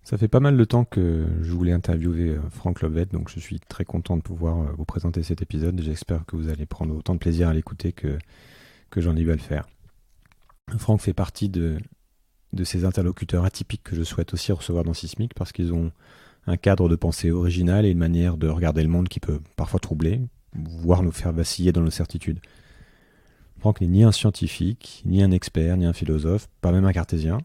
Ça fait pas mal de temps que je voulais interviewer Franck Lovett, donc je suis très content de pouvoir vous présenter cet épisode. J'espère que vous allez prendre autant de plaisir à l'écouter que j'en ai eu à le faire. Franck fait partie de ces interlocuteurs atypiques que je souhaite aussi recevoir dans Sismic parce qu'ils ont un cadre de pensée original et une manière de regarder le monde qui peut parfois troubler, voire nous faire vaciller dans nos certitudes. Franck n'est ni un scientifique, ni un expert, ni un philosophe, pas même un cartésien.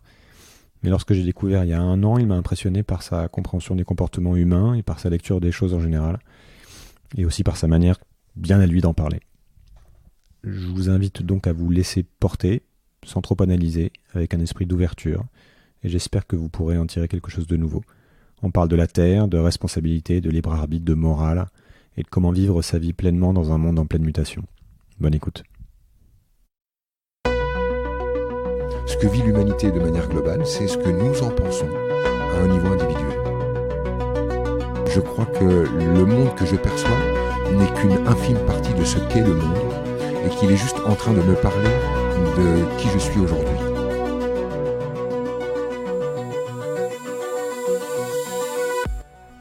Mais lorsque j'ai découvert il y a 1 an, il m'a impressionné par sa compréhension des comportements humains et par sa lecture des choses en général, et aussi par sa manière bien à lui d'en parler. Je vous invite donc à vous laisser porter, sans trop analyser, avec un esprit d'ouverture, et j'espère que vous pourrez en tirer quelque chose de nouveau. On parle de la terre, de responsabilité, de libre arbitre, de morale, et de comment vivre sa vie pleinement dans un monde en pleine mutation. Bonne écoute. Ce que vit l'humanité de manière globale, c'est ce que nous en pensons à un niveau individuel. Je crois que le monde que je perçois n'est qu'une infime partie de ce qu'est le monde et qu'il est juste en train de me parler de qui je suis aujourd'hui.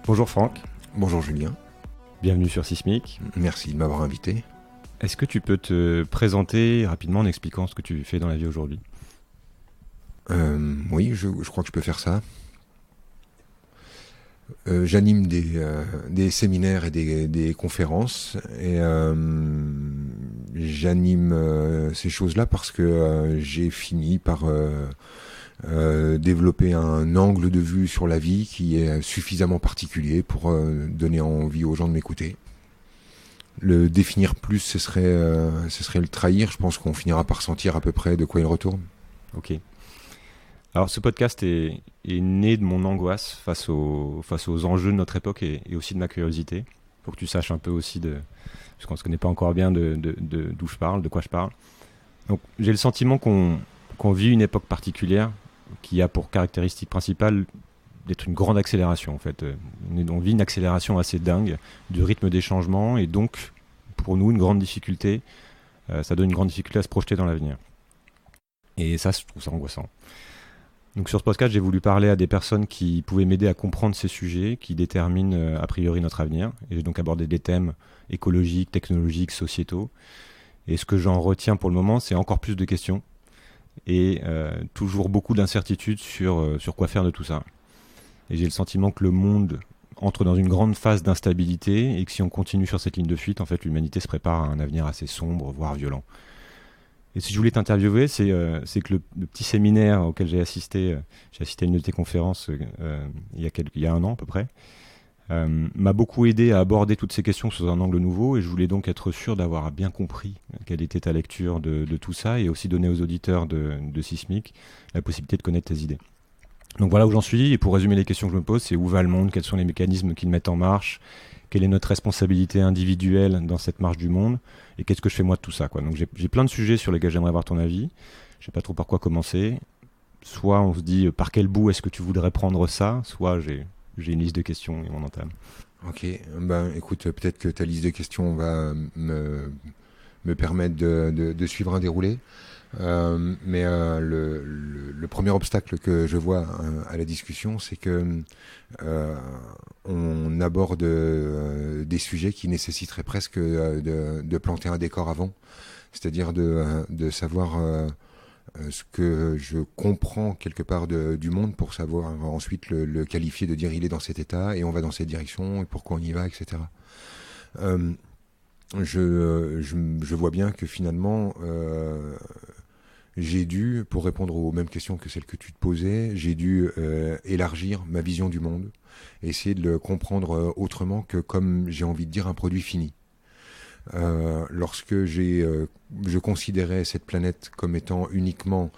Bonjour Franck. Bonjour Julien. Bienvenue sur Sismic. Merci de m'avoir invité. Est-ce que tu peux te présenter rapidement en expliquant ce que tu fais dans la vie aujourd'hui ? Oui, je crois que je peux faire ça. J'anime des séminaires et des conférences et j'anime ces choses-là parce que j'ai fini par développer un angle de vue sur la vie qui est suffisamment particulier pour donner envie aux gens de m'écouter. Le définir plus, ce serait le trahir. Je pense qu'on finira par sentir à peu près de quoi il retourne. Ok. Alors ce podcast est né de mon angoisse face aux enjeux de notre époque et aussi de ma curiosité. Il faut que tu saches un peu aussi, parce qu'on ne se connaît pas encore bien, d'où je parle, de quoi je parle. Donc j'ai le sentiment qu'on vit une époque particulière qui a pour caractéristique principale d'être une grande accélération en fait. On vit une accélération assez dingue du rythme des changements et donc pour nous une grande difficulté, ça donne une grande difficulté à se projeter dans l'avenir. Et ça, je trouve ça angoissant. Donc sur ce podcast, j'ai voulu parler à des personnes qui pouvaient m'aider à comprendre ces sujets qui déterminent a priori notre avenir. Et j'ai donc abordé des thèmes écologiques, technologiques, sociétaux. Et ce que j'en retiens pour le moment, c'est encore plus de questions et toujours beaucoup d'incertitudes sur quoi faire de tout ça. Et j'ai le sentiment que le monde entre dans une grande phase d'instabilité et que si on continue sur cette ligne de fuite, en fait, l'humanité se prépare à un avenir assez sombre, voire violent. Et si je voulais t'interviewer, c'est que le petit séminaire auquel j'ai assisté à une de tes conférences il y a 1 an à peu près, m'a beaucoup aidé à aborder toutes ces questions sous un angle nouveau et je voulais donc être sûr d'avoir bien compris quelle était ta lecture de tout ça et aussi donner aux auditeurs de Sismic la possibilité de connaître tes idées. Donc voilà où j'en suis et pour résumer les questions que je me pose, c'est où va le monde, quels sont les mécanismes qui le mettent en marche, quelle est notre responsabilité individuelle dans cette marche du monde et qu'est-ce que je fais moi de tout ça, quoi. Donc j'ai plein de sujets sur lesquels j'aimerais avoir ton avis. Je sais pas trop par quoi commencer. Soit on se dit par quel bout est-ce que tu voudrais prendre ça, soit j'ai une liste de questions et on entame. Ok, ben écoute, peut-être que ta liste de questions va me permettre de suivre un déroulé. Mais le premier obstacle que je vois à la discussion, c'est que on aborde des sujets qui nécessiteraient presque de planter un décor avant, c'est-à-dire de savoir ce que je comprends quelque part du monde pour savoir ensuite le qualifier, de dire il est dans cet état et on va dans cette direction et pourquoi on y va, etc. Je vois bien que finalement j'ai dû, pour répondre aux mêmes questions que celles que tu te posais, j'ai dû élargir ma vision du monde, essayer de le comprendre autrement que comme j'ai envie de dire un produit fini. Lorsque je considérais cette planète comme étant uniquement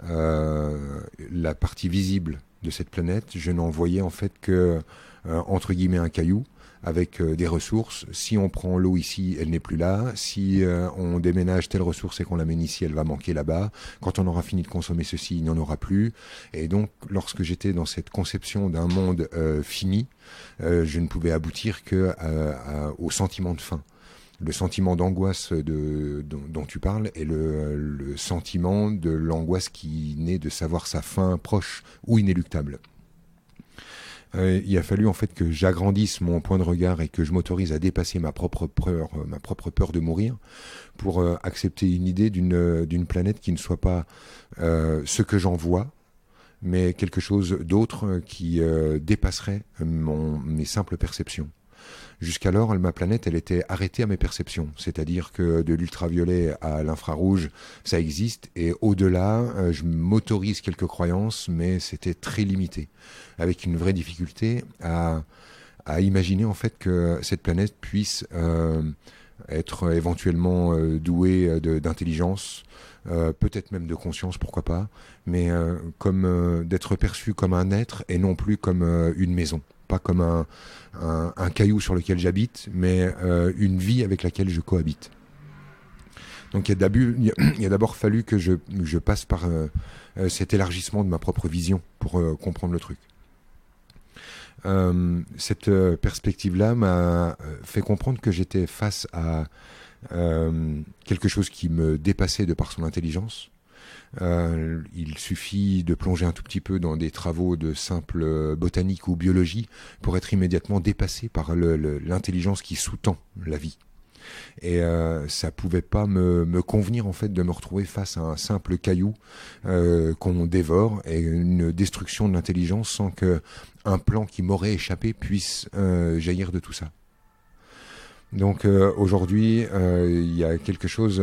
la partie visible de cette planète, je n'en voyais en fait que entre guillemets un caillou avec des ressources. Si on prend l'eau ici, elle n'est plus là. Si on déménage telle ressource et qu'on l'amène ici, elle va manquer là-bas. Quand on aura fini de consommer ceci, il n'y en aura plus. Et donc, lorsque j'étais dans cette conception d'un monde fini, je ne pouvais aboutir que au sentiment de faim. Le sentiment d'angoisse dont tu parles est le sentiment de l'angoisse qui naît de savoir sa fin proche ou inéluctable. Il a fallu en fait que j'agrandisse mon point de regard et que je m'autorise à dépasser ma propre peur de mourir pour accepter une idée d'une planète qui ne soit pas ce que j'en vois, mais quelque chose d'autre qui dépasserait mes simples perceptions. Jusqu'alors, ma planète, elle était arrêtée à mes perceptions. C'est-à-dire que de l'ultraviolet à l'infrarouge, ça existe. Et au-delà, je m'autorise quelques croyances, mais c'était très limité. Avec une vraie difficulté à imaginer en fait que cette planète puisse être éventuellement douée d'intelligence, peut-être même de conscience, pourquoi pas, mais comme d'être perçue comme un être et non plus comme une maison. Pas comme un caillou sur lequel j'habite, mais une vie avec laquelle je cohabite. Donc il y a d'abord fallu que je passe par cet élargissement de ma propre vision pour comprendre le truc. Cette perspective-là m'a fait comprendre que j'étais face à quelque chose qui me dépassait de par son intelligence. Il suffit de plonger un tout petit peu dans des travaux de simple botanique ou biologie pour être immédiatement dépassé par l'intelligence qui sous-tend la vie. Et ça pouvait pas me convenir en fait de me retrouver face à un simple caillou qu'on dévore et une destruction de l'intelligence sans que un plan qui m'aurait échappé puisse jaillir de tout ça. Donc aujourd'hui, il y a quelque chose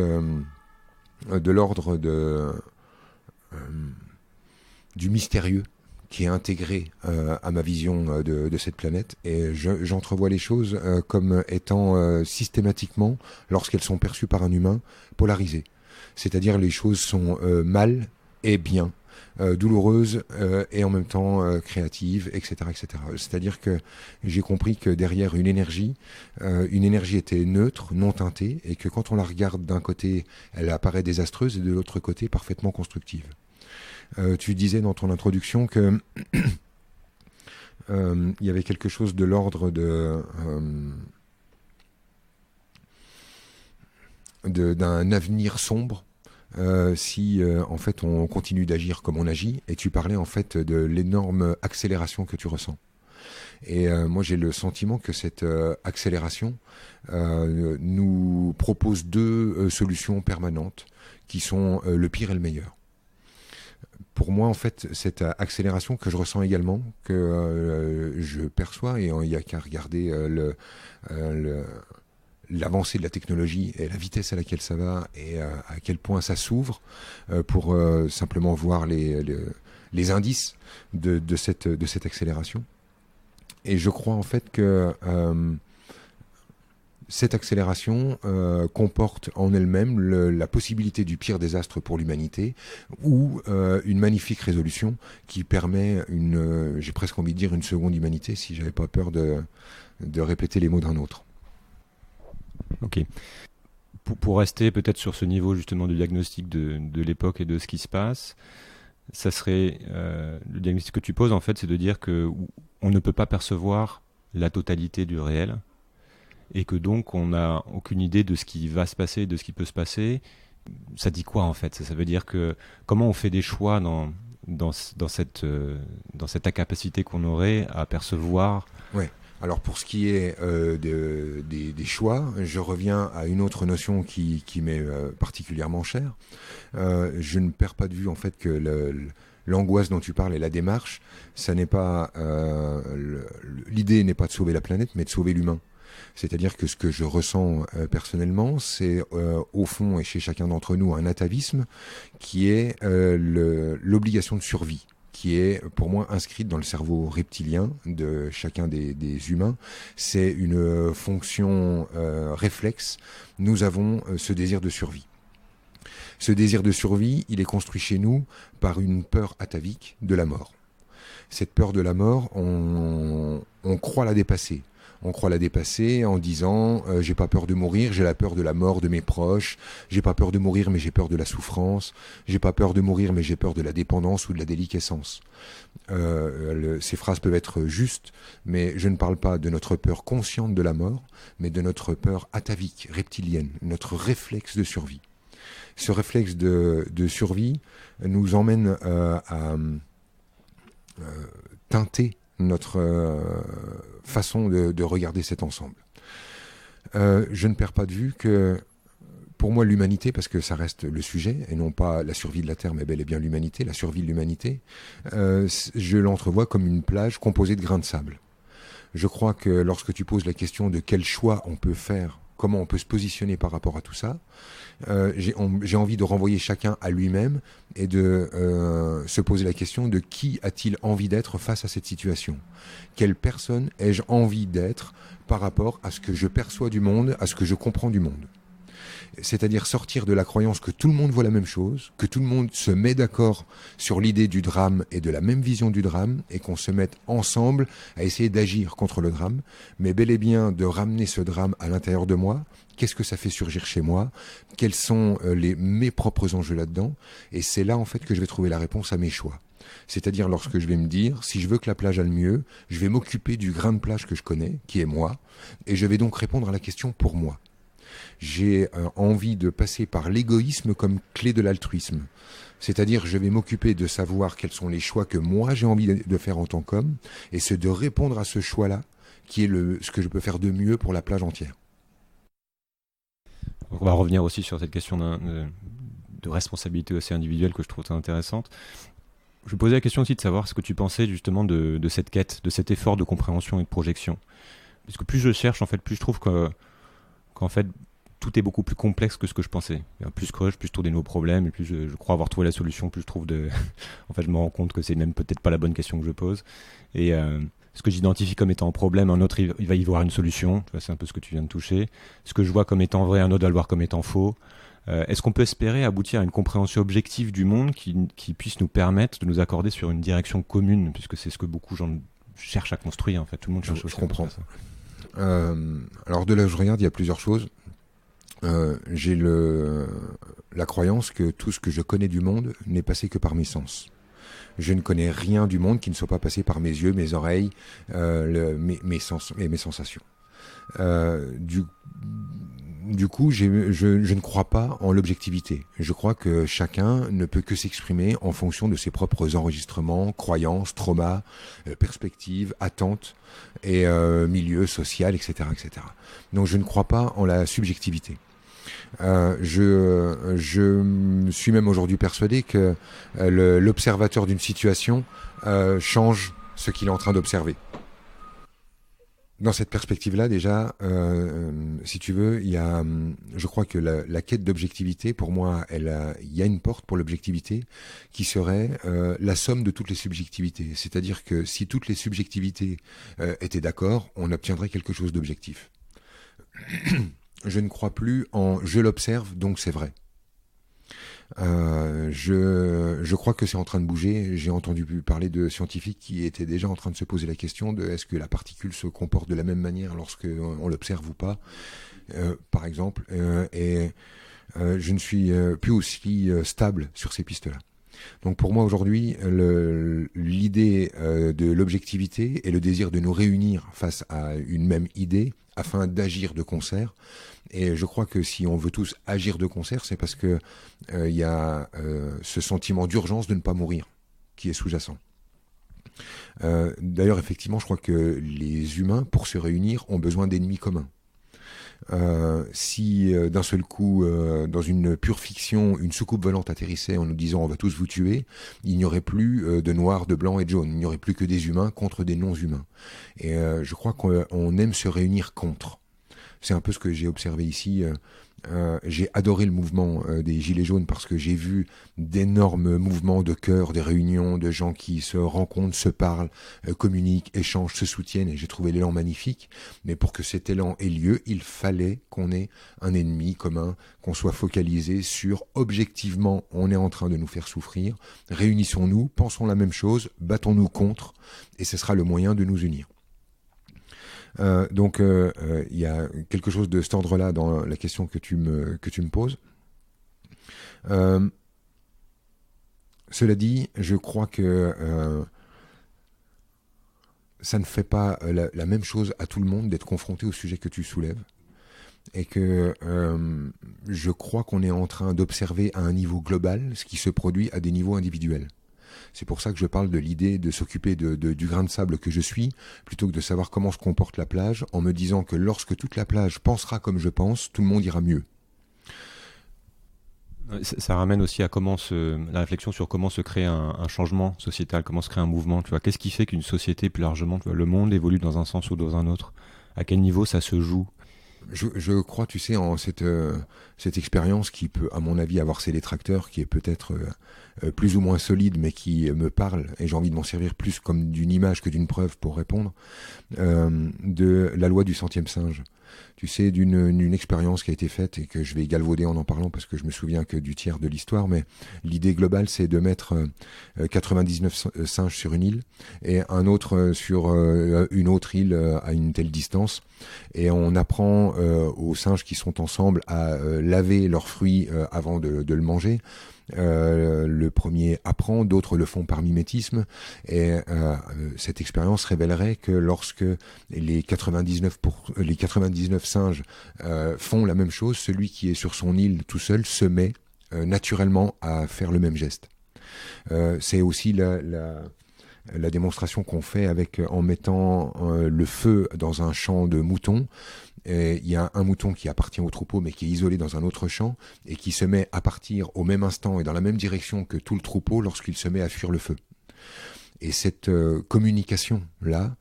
de l'ordre du mystérieux qui est intégré à ma vision de cette planète, et j'entrevois les choses comme étant systématiquement, lorsqu'elles sont perçues par un humain, polarisées. C'est-à-dire les choses sont mal et bien, douloureuses et en même temps créatives, etc., etc. C'est-à-dire que j'ai compris que derrière une énergie était neutre, non teintée, et que quand on la regarde d'un côté, elle apparaît désastreuse, et de l'autre côté, parfaitement constructive. Tu disais dans ton introduction que il y avait quelque chose de l'ordre d'un avenir sombre si en fait on continue d'agir comme on agit, et tu parlais en fait de l'énorme accélération que tu ressens. Et moi j'ai le sentiment que cette accélération nous propose deux solutions permanentes qui sont le pire et le meilleur. Pour moi, en fait, cette accélération que je ressens également, que je perçois, et il n'y a qu'à regarder l'avancée de la technologie et la vitesse à laquelle ça va, et à quel point ça s'ouvre, pour simplement voir les indices de cette accélération. Et je crois en fait que cette accélération comporte en elle-même la possibilité du pire désastre pour l'humanité, ou une magnifique résolution qui permet j'ai presque envie de dire une seconde humanité, si j'avais pas peur de répéter les mots d'un autre. Ok. Pour rester peut-être sur ce niveau justement de diagnostic de l'époque et de ce qui se passe, ça serait le diagnostic que tu poses en fait, c'est de dire que on ne peut pas percevoir la totalité du réel, et que donc on n'a aucune idée de ce qui va se passer, de ce qui peut se passer. Ça dit quoi en fait? Ça veut dire que comment on fait des choix dans cette incapacité qu'on aurait à percevoir? Ouais. Alors pour ce qui est des choix, je reviens à une autre notion qui m'est particulièrement chère. Je ne perds pas de vue en fait que l'angoisse dont tu parles et la démarche, ça n'est pas l'idée n'est pas de sauver la planète, mais de sauver l'humain. C'est-à-dire que ce que je ressens personnellement, c'est au fond et chez chacun d'entre nous un atavisme qui est l'obligation de survie, qui est pour moi inscrite dans le cerveau reptilien de chacun des humains. C'est une fonction réflexe. Nous avons ce désir de survie. Ce désir de survie, il est construit chez nous par une peur atavique de la mort. Cette peur de la mort, on croit la dépasser. On croit la dépasser en disant j'ai pas peur de mourir, j'ai la peur de la mort de mes proches, j'ai pas peur de mourir mais j'ai peur de la souffrance, j'ai pas peur de mourir mais j'ai peur de la dépendance ou de la déliquescence. Ces phrases peuvent être justes, mais je ne parle pas de notre peur consciente de la mort, mais de notre peur atavique, reptilienne, notre réflexe de survie. Ce réflexe de survie nous emmène à teinter notre façon de regarder cet ensemble. Je ne perds pas de vue que, pour moi, l'humanité, parce que ça reste le sujet, et non pas la survie de la Terre, mais bel et bien l'humanité, la survie de l'humanité, je l'entrevois comme une plage composée de grains de sable. Je crois que lorsque tu poses la question de quel choix on peut faire, comment on peut se positionner par rapport à tout ça, j'ai envie de renvoyer chacun à lui-même et de se poser la question de qui a-t-il envie d'être face à cette situation ? Quelle personne ai-je envie d'être par rapport à ce que je perçois du monde, à ce que je comprends du monde ? C'est-à-dire sortir de la croyance que tout le monde voit la même chose, que tout le monde se met d'accord sur l'idée du drame et de la même vision du drame, et qu'on se mette ensemble à essayer d'agir contre le drame, mais bel et bien de ramener ce drame à l'intérieur de moi. Qu'est-ce que ça fait surgir chez moi ? Quels sont mes propres enjeux là-dedans ? Et c'est là en fait que je vais trouver la réponse à mes choix. C'est-à-dire lorsque je vais me dire, si je veux que la plage aille mieux, je vais m'occuper du grain de plage que je connais, qui est moi, et je vais donc répondre à la question pour moi. J'ai envie de passer par l'égoïsme comme clé de l'altruisme. C'est-à-dire, je vais m'occuper de savoir quels sont les choix que moi j'ai envie de faire en tant qu'homme, et c'est de répondre à ce choix-là, qui est ce que je peux faire de mieux pour la plage entière. On va revenir aussi sur cette question de responsabilité aussi individuelle que je trouve très intéressante. Je me posais la question aussi de savoir ce que tu pensais justement de cette quête, de cet effort de compréhension et de projection. Parce que plus je cherche, en fait, plus je trouve qu'en fait, tout est beaucoup plus complexe que ce que je pensais. Plus je creuse, plus je trouve des nouveaux problèmes, et plus je crois avoir trouvé la solution, plus je trouve en fait, je me rends compte que c'est même peut-être pas la bonne question que je pose. Et ce que j'identifie comme étant un problème, un autre, il va y voir une solution. Tu vois, c'est un peu ce que tu viens de toucher. Ce que je vois comme étant vrai, un autre va le voir comme étant faux. Est-ce qu'on peut espérer aboutir à une compréhension objective du monde qui puisse nous permettre de nous accorder sur une direction commune, puisque c'est ce que beaucoup de gens cherchent à construire, en fait. Tout le monde cherche Je comprends. Alors, de là où je regarde, il y a plusieurs choses. J'ai la croyance que tout ce que je connais du monde n'est passé que par mes sens. Je ne connais rien du monde qui ne soit pas passé par mes yeux, mes oreilles, mes sens et mes sensations. Du coup, je ne crois pas en l'objectivité. Je crois que chacun ne peut que s'exprimer en fonction de ses propres enregistrements, croyances, traumas, perspectives, attentes et milieu social, etc., etc. Donc, je ne crois pas en la subjectivité. Je suis même aujourd'hui persuadé que l'observateur d'une situation change ce qu'il est en train d'observer. Dans cette perspective-là, déjà, si tu veux, je crois que la quête d'objectivité, pour moi, il y a une porte pour l'objectivité qui serait la somme de toutes les subjectivités. C'est-à-dire que si toutes les subjectivités étaient d'accord, on obtiendrait quelque chose d'objectif. Je ne crois plus en « je l'observe, donc c'est vrai ». Je crois que c'est en train de bouger. J'ai entendu parler de scientifiques qui étaient déjà en train de se poser la question de est-ce que la particule se comporte de la même manière lorsqu'on l'observe ou pas, par exemple. Je ne suis plus aussi stable sur ces pistes-là. Donc pour moi aujourd'hui, l'idée de l'objectivité et le désir de nous réunir face à une même idée afin d'agir de concert. Et je crois que si on veut tous agir de concert, c'est parce que y a ce sentiment d'urgence de ne pas mourir qui est sous-jacent. D'ailleurs, effectivement, je crois que les humains, pour se réunir, ont besoin d'ennemis communs. Si d'un seul coup, dans une pure fiction, une soucoupe volante atterrissait en nous disant on va tous vous tuer, il n'y aurait plus de noirs, de blancs et de jaunes. Il n'y aurait plus que des humains contre des non-humains. Et je crois qu'on aime se réunir contre. C'est un peu ce que j'ai observé ici. J'ai adoré le mouvement des Gilets jaunes parce que j'ai vu d'énormes mouvements de cœur, des réunions de gens qui se rencontrent, se parlent, communiquent, échangent, se soutiennent, et j'ai trouvé l'élan magnifique. Mais pour que cet élan ait lieu, il fallait qu'on ait un ennemi commun, qu'on soit focalisé sur objectivement, on est en train de nous faire souffrir, réunissons-nous, pensons la même chose, battons-nous contre, et ce sera le moyen de nous unir. Donc il y a quelque chose de cet ordre-là dans la question que tu me poses. Cela dit, je crois que ça ne fait pas la même chose à tout le monde d'être confronté au sujet que tu soulèves. Et que je crois qu'on est en train d'observer à un niveau global ce qui se produit à des niveaux individuels. C'est pour ça que je parle de l'idée de s'occuper du grain de sable que je suis, plutôt que de savoir comment se comporte la plage, en me disant que lorsque toute la plage pensera comme je pense, tout le monde ira mieux. Ça ramène aussi à la réflexion sur comment se créer un changement sociétal, comment se créer un mouvement. Tu vois, qu'est-ce qui fait qu'une société, plus largement, tu vois, le monde évolue dans un sens ou dans un autre? À quel niveau ça se joue? Je crois, tu sais, en cette expérience qui peut, à mon avis, avoir ses détracteurs, qui est peut-être plus ou moins solide, mais qui me parle, et j'ai envie de m'en servir plus comme d'une image que d'une preuve pour répondre, de la loi du centième singe. Tu sais, d'une expérience qui a été faite et que je vais galvauder en parlant parce que je me souviens que du tiers de l'histoire, mais l'idée globale, c'est de mettre 99 singes sur une île et un autre sur une autre île à une telle distance. Et on apprend aux singes qui sont ensemble à laver leurs fruits avant de le manger. Le premier apprend, d'autres le font par mimétisme, et cette expérience révélerait que lorsque les 99 singes font la même chose, celui qui est sur son île tout seul se met naturellement à faire le même geste. C'est aussi la démonstration qu'on fait en mettant le feu dans un champ de moutons. Il y a un mouton qui appartient au troupeau mais qui est isolé dans un autre champ et qui se met à partir au même instant et dans la même direction que tout le troupeau lorsqu'il se met à fuir le feu. Et cette communication-là,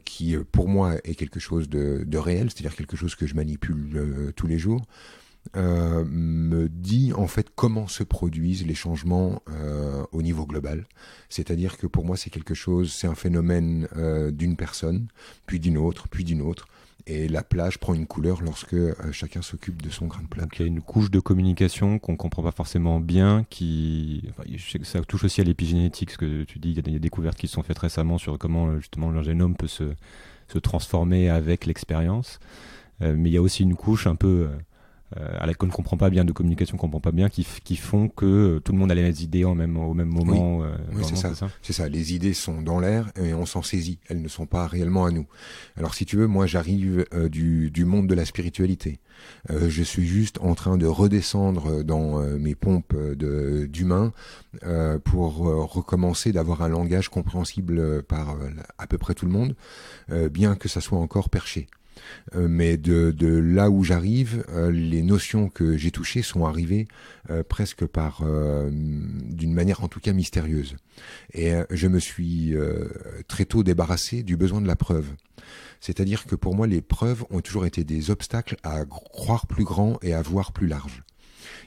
qui pour moi est quelque chose de réel, c'est-à-dire quelque chose que je manipule tous les jours, me dit en fait comment se produisent les changements au niveau global. C'est-à-dire que pour moi c'est un phénomène d'une personne, puis d'une autre, et la plage prend une couleur lorsque chacun s'occupe de son grain de plage. Donc il y a une couche de communication qu'on ne comprend pas forcément bien, je sais que ça touche aussi à l'épigénétique, ce que tu dis, il y a des découvertes qui se sont faites récemment sur comment justement le génome peut se transformer avec l'expérience, mais il y a aussi une couche un peu qu'on ne comprend pas bien, de communication qu'on ne comprend pas bien, qui font que tout le monde a les mêmes idées au même moment. Oui, c'est ça. Les idées sont dans l'air et on s'en saisit. Elles ne sont pas réellement à nous. Alors si tu veux, moi j'arrive du monde de la spiritualité. Je suis juste en train de redescendre dans mes pompes d'humain pour recommencer d'avoir un langage compréhensible par à peu près tout le monde, bien que ça soit encore perché. Mais de là où j'arrive, les notions que j'ai touchées sont arrivées presque d'une manière en tout cas mystérieuse. Et je me suis très tôt débarrassé du besoin de la preuve. C'est-à-dire que pour moi, les preuves ont toujours été des obstacles à croire plus grand et à voir plus large.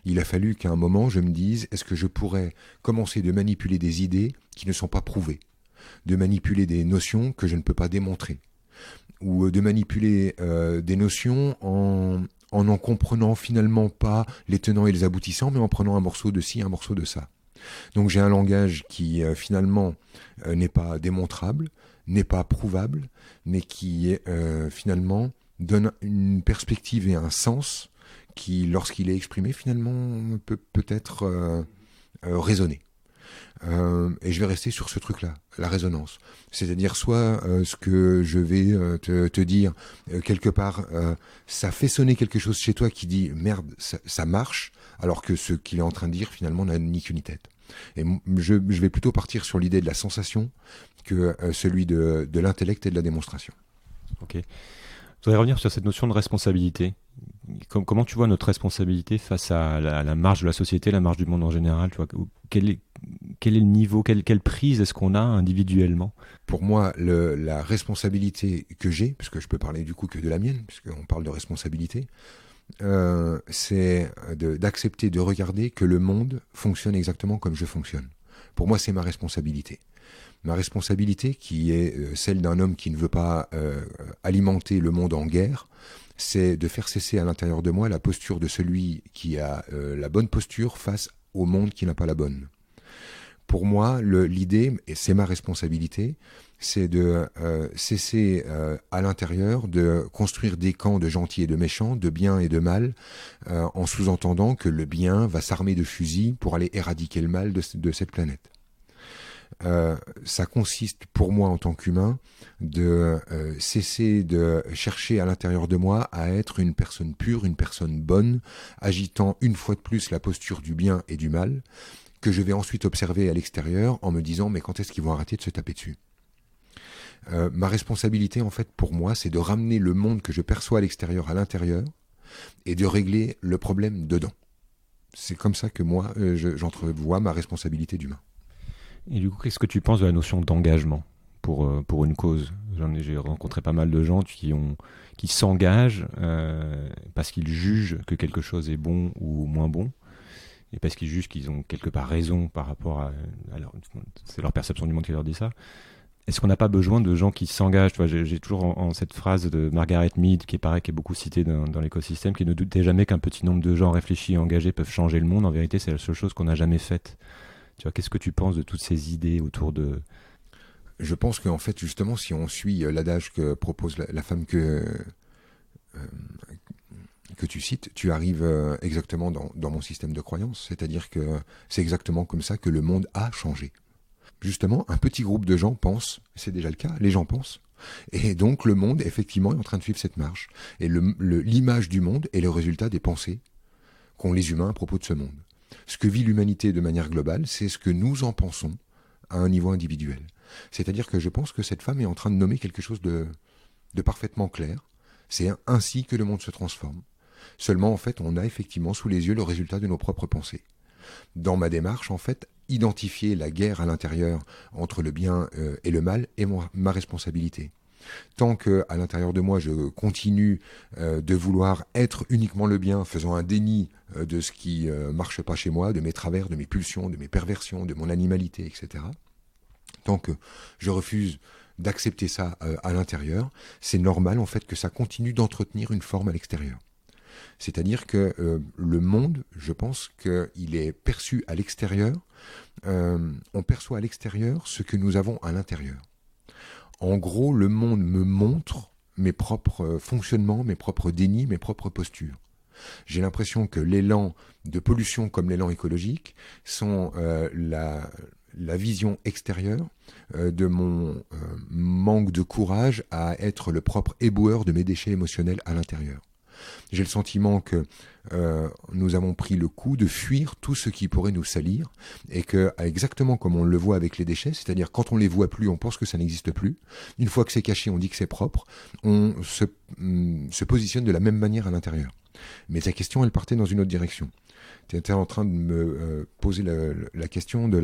Il a fallu qu'à un moment, je me dise, est-ce que je pourrais commencer de manipuler des idées qui ne sont pas prouvées, de manipuler des notions que je ne peux pas démontrer, ou de manipuler des notions en comprenant finalement pas les tenants et les aboutissants, mais en prenant un morceau de ci, un morceau de ça. Donc j'ai un langage qui finalement n'est pas démontrable, n'est pas prouvable, mais qui finalement donne une perspective et un sens qui, lorsqu'il est exprimé, finalement peut être raisonné. Et je vais rester sur ce truc-là, la résonance. C'est-à-dire soit ce que je vais te dire quelque part, ça fait sonner quelque chose chez toi qui dit merde, ça marche, alors que ce qu'il est en train de dire finalement n'a ni queue ni tête. Et je vais plutôt partir sur l'idée de la sensation que celui de l'intellect et de la démonstration. Ok. Je voudrais revenir sur cette notion de responsabilité. Comment tu vois notre responsabilité face à la marge de la société, la marge du monde en général, tu vois, quel est le niveau, quelle prise est-ce qu'on a individuellement? Pour moi, la responsabilité que j'ai, puisque je peux parler du coup que de la mienne, puisqu'on parle de responsabilité, c'est d'accepter de regarder que le monde fonctionne exactement comme je fonctionne. Pour moi, c'est ma responsabilité. Ma responsabilité, qui est celle d'un homme qui ne veut pas alimenter le monde en guerre, c'est de faire cesser à l'intérieur de moi la posture de celui qui a la bonne posture face au monde qui n'a pas la bonne. Pour moi, l'idée, et c'est ma responsabilité, c'est de cesser à l'intérieur de construire des camps de gentils et de méchants, de bien et de mal, en sous-entendant que le bien va s'armer de fusils pour aller éradiquer le mal de cette planète. Ça consiste pour moi en tant qu'humain de cesser de chercher à l'intérieur de moi à être une personne pure, une personne bonne, agitant une fois de plus la posture du bien et du mal, que je vais ensuite observer à l'extérieur en me disant mais quand est-ce qu'ils vont arrêter de se taper dessus ? Ma responsabilité en fait pour moi c'est de ramener le monde que je perçois à l'extérieur à l'intérieur et de régler le problème dedans. C'est comme ça que moi j'entrevois ma responsabilité d'humain. Et du coup, qu'est-ce que tu penses de la notion d'engagement pour une cause ? J'ai rencontré pas mal de gens qui s'engagent parce qu'ils jugent que quelque chose est bon ou moins bon, et parce qu'ils jugent qu'ils ont quelque part raison par rapport à c'est leur perception du monde qui leur dit ça. Est-ce qu'on n'a pas besoin de gens qui s'engagent ? Tu vois, j'ai toujours en cette phrase de Margaret Mead, qui est beaucoup citée dans l'écosystème, qui ne doutait jamais qu'un petit nombre de gens réfléchis et engagés peuvent changer le monde. En vérité, c'est la seule chose qu'on n'a jamais faite. Tu vois, qu'est-ce que tu penses de toutes ces idées autour de... Je pense qu'en fait, justement, si on suit l'adage que propose la femme que tu cites, tu arrives exactement dans mon système de croyance. C'est-à-dire que c'est exactement comme ça que le monde a changé. Justement, un petit groupe de gens pense, c'est déjà le cas, les gens pensent. Et donc, le monde, effectivement, est en train de suivre cette marche. Et l'image du monde est le résultat des pensées qu'ont les humains à propos de ce monde. Ce que vit l'humanité de manière globale, c'est ce que nous en pensons à un niveau individuel. C'est-à-dire que je pense que cette femme est en train de nommer quelque chose de parfaitement clair. C'est ainsi que le monde se transforme. Seulement, en fait, on a effectivement sous les yeux le résultat de nos propres pensées. Dans ma démarche, en fait, identifier la guerre à l'intérieur entre le bien et le mal est ma responsabilité. Tant qu'à l'intérieur de moi, je continue de vouloir être uniquement le bien, faisant un déni de ce qui marche pas chez moi, de mes travers, de mes pulsions, de mes perversions, de mon animalité, etc. Tant que je refuse d'accepter ça à l'intérieur, c'est normal en fait que ça continue d'entretenir une forme à l'extérieur. C'est-à-dire que le monde, je pense qu'il est perçu à l'extérieur, on perçoit à l'extérieur ce que nous avons à l'intérieur. En gros, le monde me montre mes propres fonctionnements, mes propres dénis, mes propres postures. J'ai l'impression que l'élan de pollution comme l'élan écologique sont la vision extérieure de mon manque de courage à être le propre éboueur de mes déchets émotionnels à l'intérieur. J'ai le sentiment que nous avons pris le coup de fuir tout ce qui pourrait nous salir et que, exactement comme on le voit avec les déchets, c'est-à-dire quand on les voit plus, on pense que ça n'existe plus. Une fois que c'est caché, on dit que c'est propre. On se positionne de la même manière à l'intérieur. Mais ta question, elle partait dans une autre direction. Tu étais en train de me poser la question de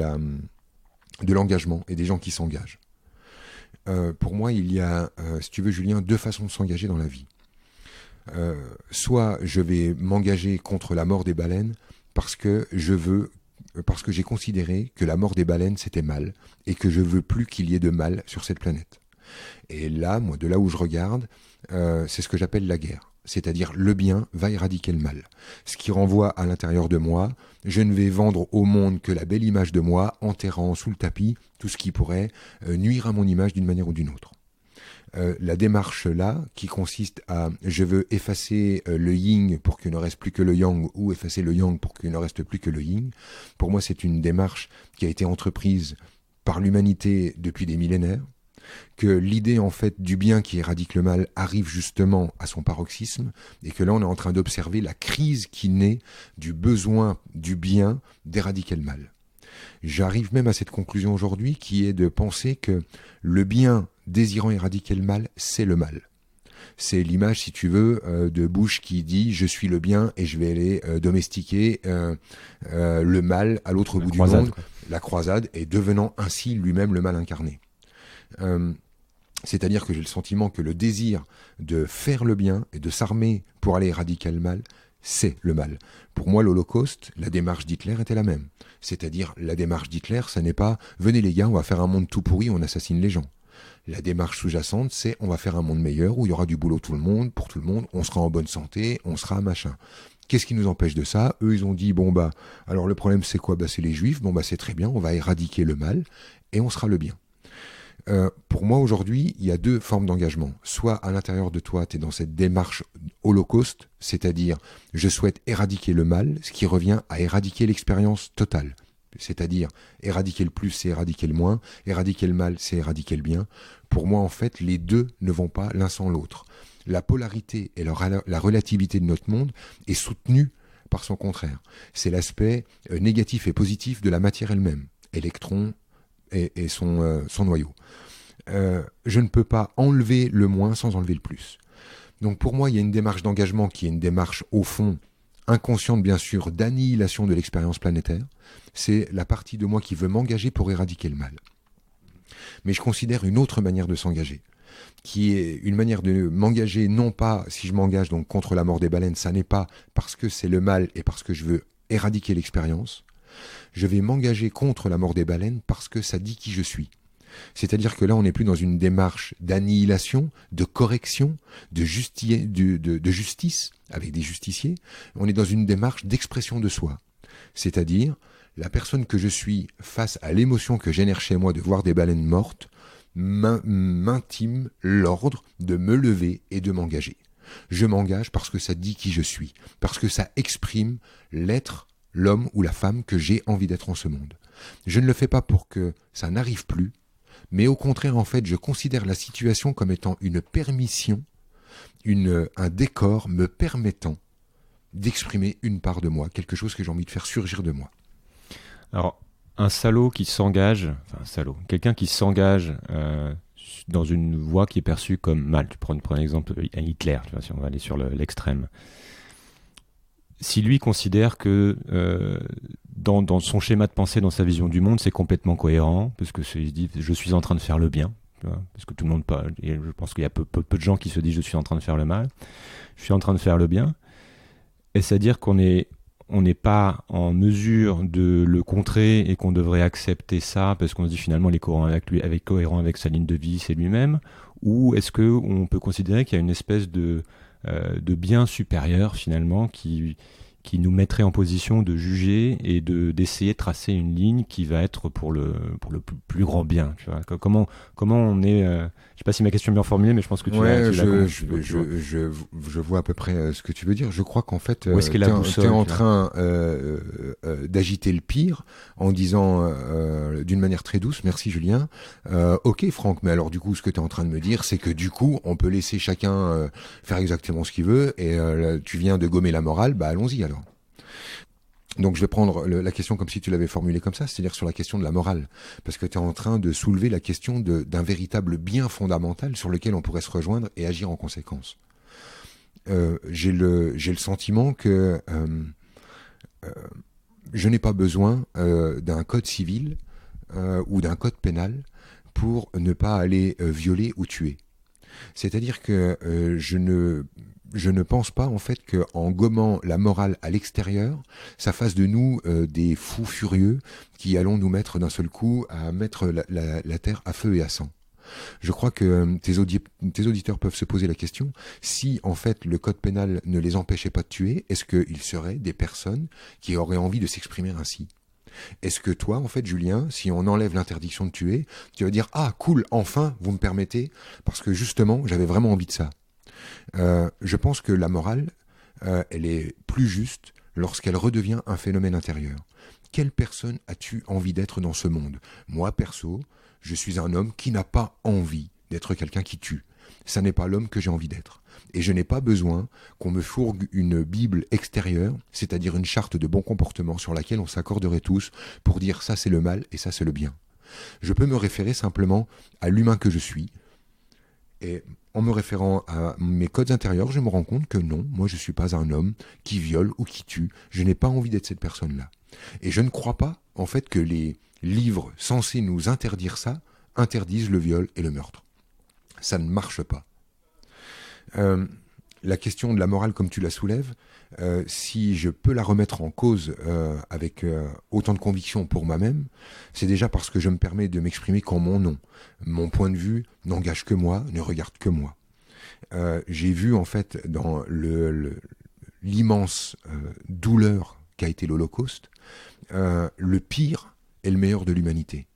l'engagement et des gens qui s'engagent. Pour moi, il y a, si tu veux, Julien, deux façons de s'engager dans la vie. Soit je vais m'engager contre la mort des baleines parce que j'ai considéré que la mort des baleines c'était mal et que je veux plus qu'il y ait de mal sur cette planète. Et là, moi, de là où je regarde, c'est ce que j'appelle la guerre. C'est-à-dire le bien va éradiquer le mal. Ce qui renvoie à l'intérieur de moi, je ne vais vendre au monde que la belle image de moi, enterrant sous le tapis tout ce qui pourrait nuire à mon image d'une manière ou d'une autre. La démarche là, qui consiste à je veux effacer le yin pour qu'il ne reste plus que le yang ou effacer le yang pour qu'il ne reste plus que le yin, pour moi c'est une démarche qui a été entreprise par l'humanité depuis des millénaires, que l'idée en fait du bien qui éradique le mal arrive justement à son paroxysme et que là on est en train d'observer la crise qui naît du besoin du bien d'éradiquer le mal. J'arrive même à cette conclusion aujourd'hui qui est de penser que le bien désirant éradiquer le mal, c'est le mal. C'est l'image, si tu veux, de Bush qui dit « je suis le bien et je vais aller domestiquer le mal à l'autre bout du monde », la croisade, et devenant ainsi lui-même le mal incarné. C'est-à-dire que j'ai le sentiment que le désir de faire le bien et de s'armer pour aller éradiquer le mal, c'est le mal. Pour moi, l'Holocauste, la démarche d'Hitler était la même. C'est-à-dire, la démarche d'Hitler, ça n'est pas « venez les gars, on va faire un monde tout pourri, on assassine les gens ». La démarche sous-jacente, c'est on va faire un monde meilleur où il y aura du boulot pour tout le monde, on sera en bonne santé, on sera machin. Qu'est-ce qui nous empêche de ça ? Eux, ils ont dit, alors le problème c'est quoi ? C'est les juifs, c'est très bien, on va éradiquer le mal et on sera le bien. Pour moi, aujourd'hui, il y a deux formes d'engagement. Soit à l'intérieur de toi, tu es dans cette démarche holocauste, c'est-à-dire je souhaite éradiquer le mal, ce qui revient à éradiquer l'expérience totale. C'est-à-dire éradiquer le plus, c'est éradiquer le moins, éradiquer le mal, c'est éradiquer le bien. Pour moi, en fait, les deux ne vont pas l'un sans l'autre. La polarité et la relativité de notre monde est soutenue par son contraire. C'est l'aspect négatif et positif de la matière elle-même, électrons et son noyau. Je ne peux pas enlever le moins sans enlever le plus. Donc pour moi, il y a une démarche d'engagement qui est une démarche, au fond, inconsciente bien sûr, d'annihilation de l'expérience planétaire. C'est la partie de moi qui veut m'engager pour éradiquer le mal. Mais je considère une autre manière de s'engager, qui est une manière de m'engager, non pas, si je m'engage donc contre la mort des baleines, ça n'est pas parce que c'est le mal et parce que je veux éradiquer l'expérience. Je vais m'engager contre la mort des baleines parce que ça dit qui je suis. C'est-à-dire que là, on n'est plus dans une démarche d'annihilation, de correction, de justice, avec des justiciers. On est dans une démarche d'expression de soi. C'est-à-dire, la personne que je suis face à l'émotion que génère chez moi de voir des baleines mortes, m'intime l'ordre de me lever et de m'engager. Je m'engage parce que ça dit qui je suis, parce que ça exprime l'être, l'homme ou la femme que j'ai envie d'être en ce monde. Je ne le fais pas pour que ça n'arrive plus, mais au contraire, en fait, je considère la situation comme étant une permission, un décor me permettant d'exprimer une part de moi, quelque chose que j'ai envie de faire surgir de moi. Alors, un salaud qui s'engage, quelqu'un qui s'engage dans une voie qui est perçue comme mal. Tu prends un exemple, Hitler, tu vois, si on va aller sur l'extrême. Si lui considère que dans son schéma de pensée, dans sa vision du monde, c'est complètement cohérent, parce que il se dit je suis en train de faire le bien, tu vois, parce que tout le monde parle, et je pense qu'il y a peu de gens qui se disent je suis en train de faire le mal, je suis en train de faire le bien, et c'est-à-dire qu'on n'est pas en mesure de le contrer et qu'on devrait accepter ça parce qu'on se dit finalement il est cohérent avec sa ligne de vie, c'est lui-même, ou est-ce qu'on peut considérer qu'il y a une espèce de bien supérieur finalement qui nous mettrait en position de juger et d'essayer de tracer une ligne qui va être pour le plus grand bien, tu vois. Comment on est je sais pas si ma question est bien formulée, mais je pense que tu je vois à peu près ce que tu veux dire. Je crois qu'en fait où est-ce qu'est la boussole, t'es en train d'agiter le pire en disant d'une manière très douce, merci Julien, ok Franck, mais alors du coup ce que tu es en train de me dire c'est que du coup on peut laisser chacun faire exactement ce qu'il veut et tu viens de gommer la morale, bah allons-y alors. Donc je vais prendre la question comme si tu l'avais formulée comme ça, c'est-à-dire sur la question de la morale, parce que tu es en train de soulever la question d'un véritable bien fondamental sur lequel on pourrait se rejoindre et agir en conséquence. J'ai le sentiment que je n'ai pas besoin d'un code civil ou d'un code pénal pour ne pas aller violer ou tuer. C'est-à-dire que je ne pense pas en fait qu'en gommant la morale à l'extérieur, ça fasse de nous des fous furieux qui allons nous mettre d'un seul coup à mettre la terre à feu et à sang. Je crois que tes auditeurs peuvent se poser la question, si en fait le code pénal ne les empêchait pas de tuer, est-ce qu'ils seraient des personnes qui auraient envie de s'exprimer ainsi ? Est-ce que toi, en fait, Julien, si on enlève l'interdiction de tuer, tu vas dire « Ah, cool, enfin, vous me permettez, parce que justement, j'avais vraiment envie de ça ». Je pense que la morale, elle est plus juste lorsqu'elle redevient un phénomène intérieur. Quelle personne as-tu envie d'être dans ce monde ? Moi, perso, je suis un homme qui n'a pas envie d'être quelqu'un qui tue. Ça n'est pas l'homme que j'ai envie d'être. Et je n'ai pas besoin qu'on me fourgue une Bible extérieure, c'est-à-dire une charte de bon comportement sur laquelle on s'accorderait tous pour dire ça c'est le mal et ça c'est le bien. Je peux me référer simplement à l'humain que je suis. Et en me référant à mes codes intérieurs, je me rends compte que non, moi je ne suis pas un homme qui viole ou qui tue. Je n'ai pas envie d'être cette personne-là. Et je ne crois pas, en fait, que les livres censés nous interdire ça interdisent le viol et le meurtre. Ça ne marche pas. La question de la morale, comme tu la soulèves, si je peux la remettre en cause avec autant de conviction pour moi-même, c'est déjà parce que je me permets de m'exprimer qu'en mon nom. Mon point de vue n'engage que moi, ne regarde que moi. J'ai vu en fait dans l'immense douleur qu'a été l'Holocauste, le pire et le meilleur de l'humanité.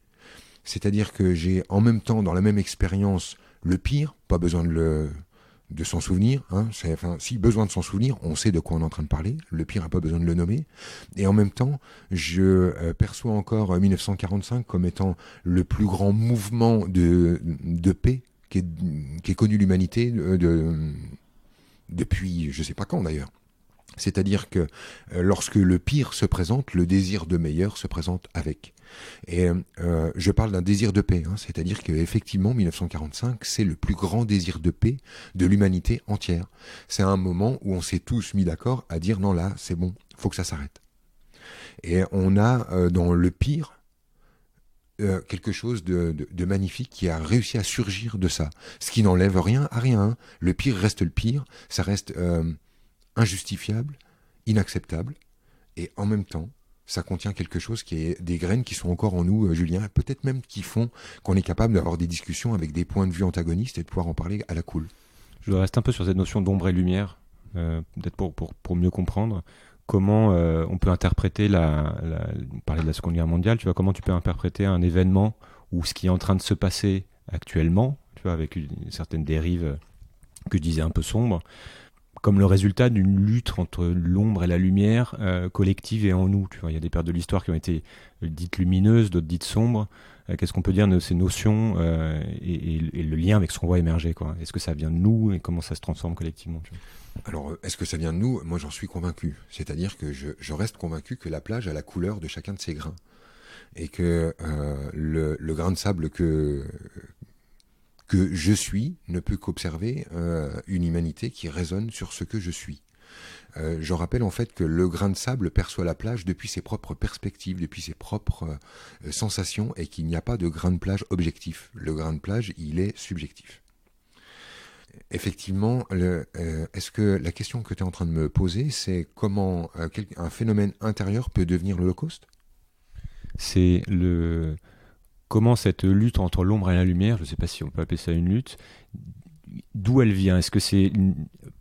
C'est-à-dire que j'ai en même temps, dans la même expérience, le pire, pas besoin de s'en souvenir, hein, si besoin de s'en souvenir, on sait de quoi on est en train de parler, le pire n'a pas besoin de le nommer, et en même temps, je perçois encore 1945 comme étant le plus grand mouvement de paix qu'ait connu l'humanité depuis je sais pas quand d'ailleurs. C'est-à-dire que lorsque le pire se présente, le désir de meilleur se présente avec. Et je parle d'un désir de paix, hein, c'est-à-dire qu'effectivement, 1945, c'est le plus grand désir de paix de l'humanité entière. C'est un moment où on s'est tous mis d'accord à dire non, là, c'est bon, faut que ça s'arrête. Et on a dans le pire quelque chose de magnifique qui a réussi à surgir de ça. Ce qui n'enlève rien à rien. Hein. Le pire reste le pire, ça reste injustifiable, inacceptable, et en même temps, ça contient quelque chose qui est des graines qui sont encore en nous, Julien, peut-être même qui font qu'on est capable d'avoir des discussions avec des points de vue antagonistes et de pouvoir en parler à la cool. Je reste un peu sur cette notion d'ombre et lumière, peut-être pour mieux comprendre comment on peut interpréter on parlait de la Seconde Guerre mondiale, tu vois, comment tu peux interpréter un événement ou ce qui est en train de se passer actuellement, tu vois, avec une certaine dérive que je disais un peu sombre, comme le résultat d'une lutte entre l'ombre et la lumière collective et en nous. Tu vois, il y a des périodes de l'histoire qui ont été dites lumineuses, d'autres dites sombres. Qu'est-ce qu'on peut dire de ces notions et le lien avec ce qu'on voit émerger, quoi. Est-ce que ça vient de nous et comment ça se transforme collectivement, tu vois? Alors, est-ce que ça vient de nous ? Moi, j'en suis convaincu. C'est-à-dire que je reste convaincu que la plage a la couleur de chacun de ses grains. Et que le grain de sable que je suis ne peut qu'observer une humanité qui résonne sur ce que je suis. Je rappelle en fait que le grain de sable perçoit la plage depuis ses propres perspectives, depuis ses propres sensations, et qu'il n'y a pas de grain de plage objectif. Le grain de plage, il est subjectif. Effectivement, est-ce que la question que tu es en train de me poser, c'est comment un phénomène intérieur peut devenir l'Holocauste ? C'est comment cette lutte entre l'ombre et la lumière, je ne sais pas si on peut appeler ça une lutte, d'où elle vient ? Est-ce que c'est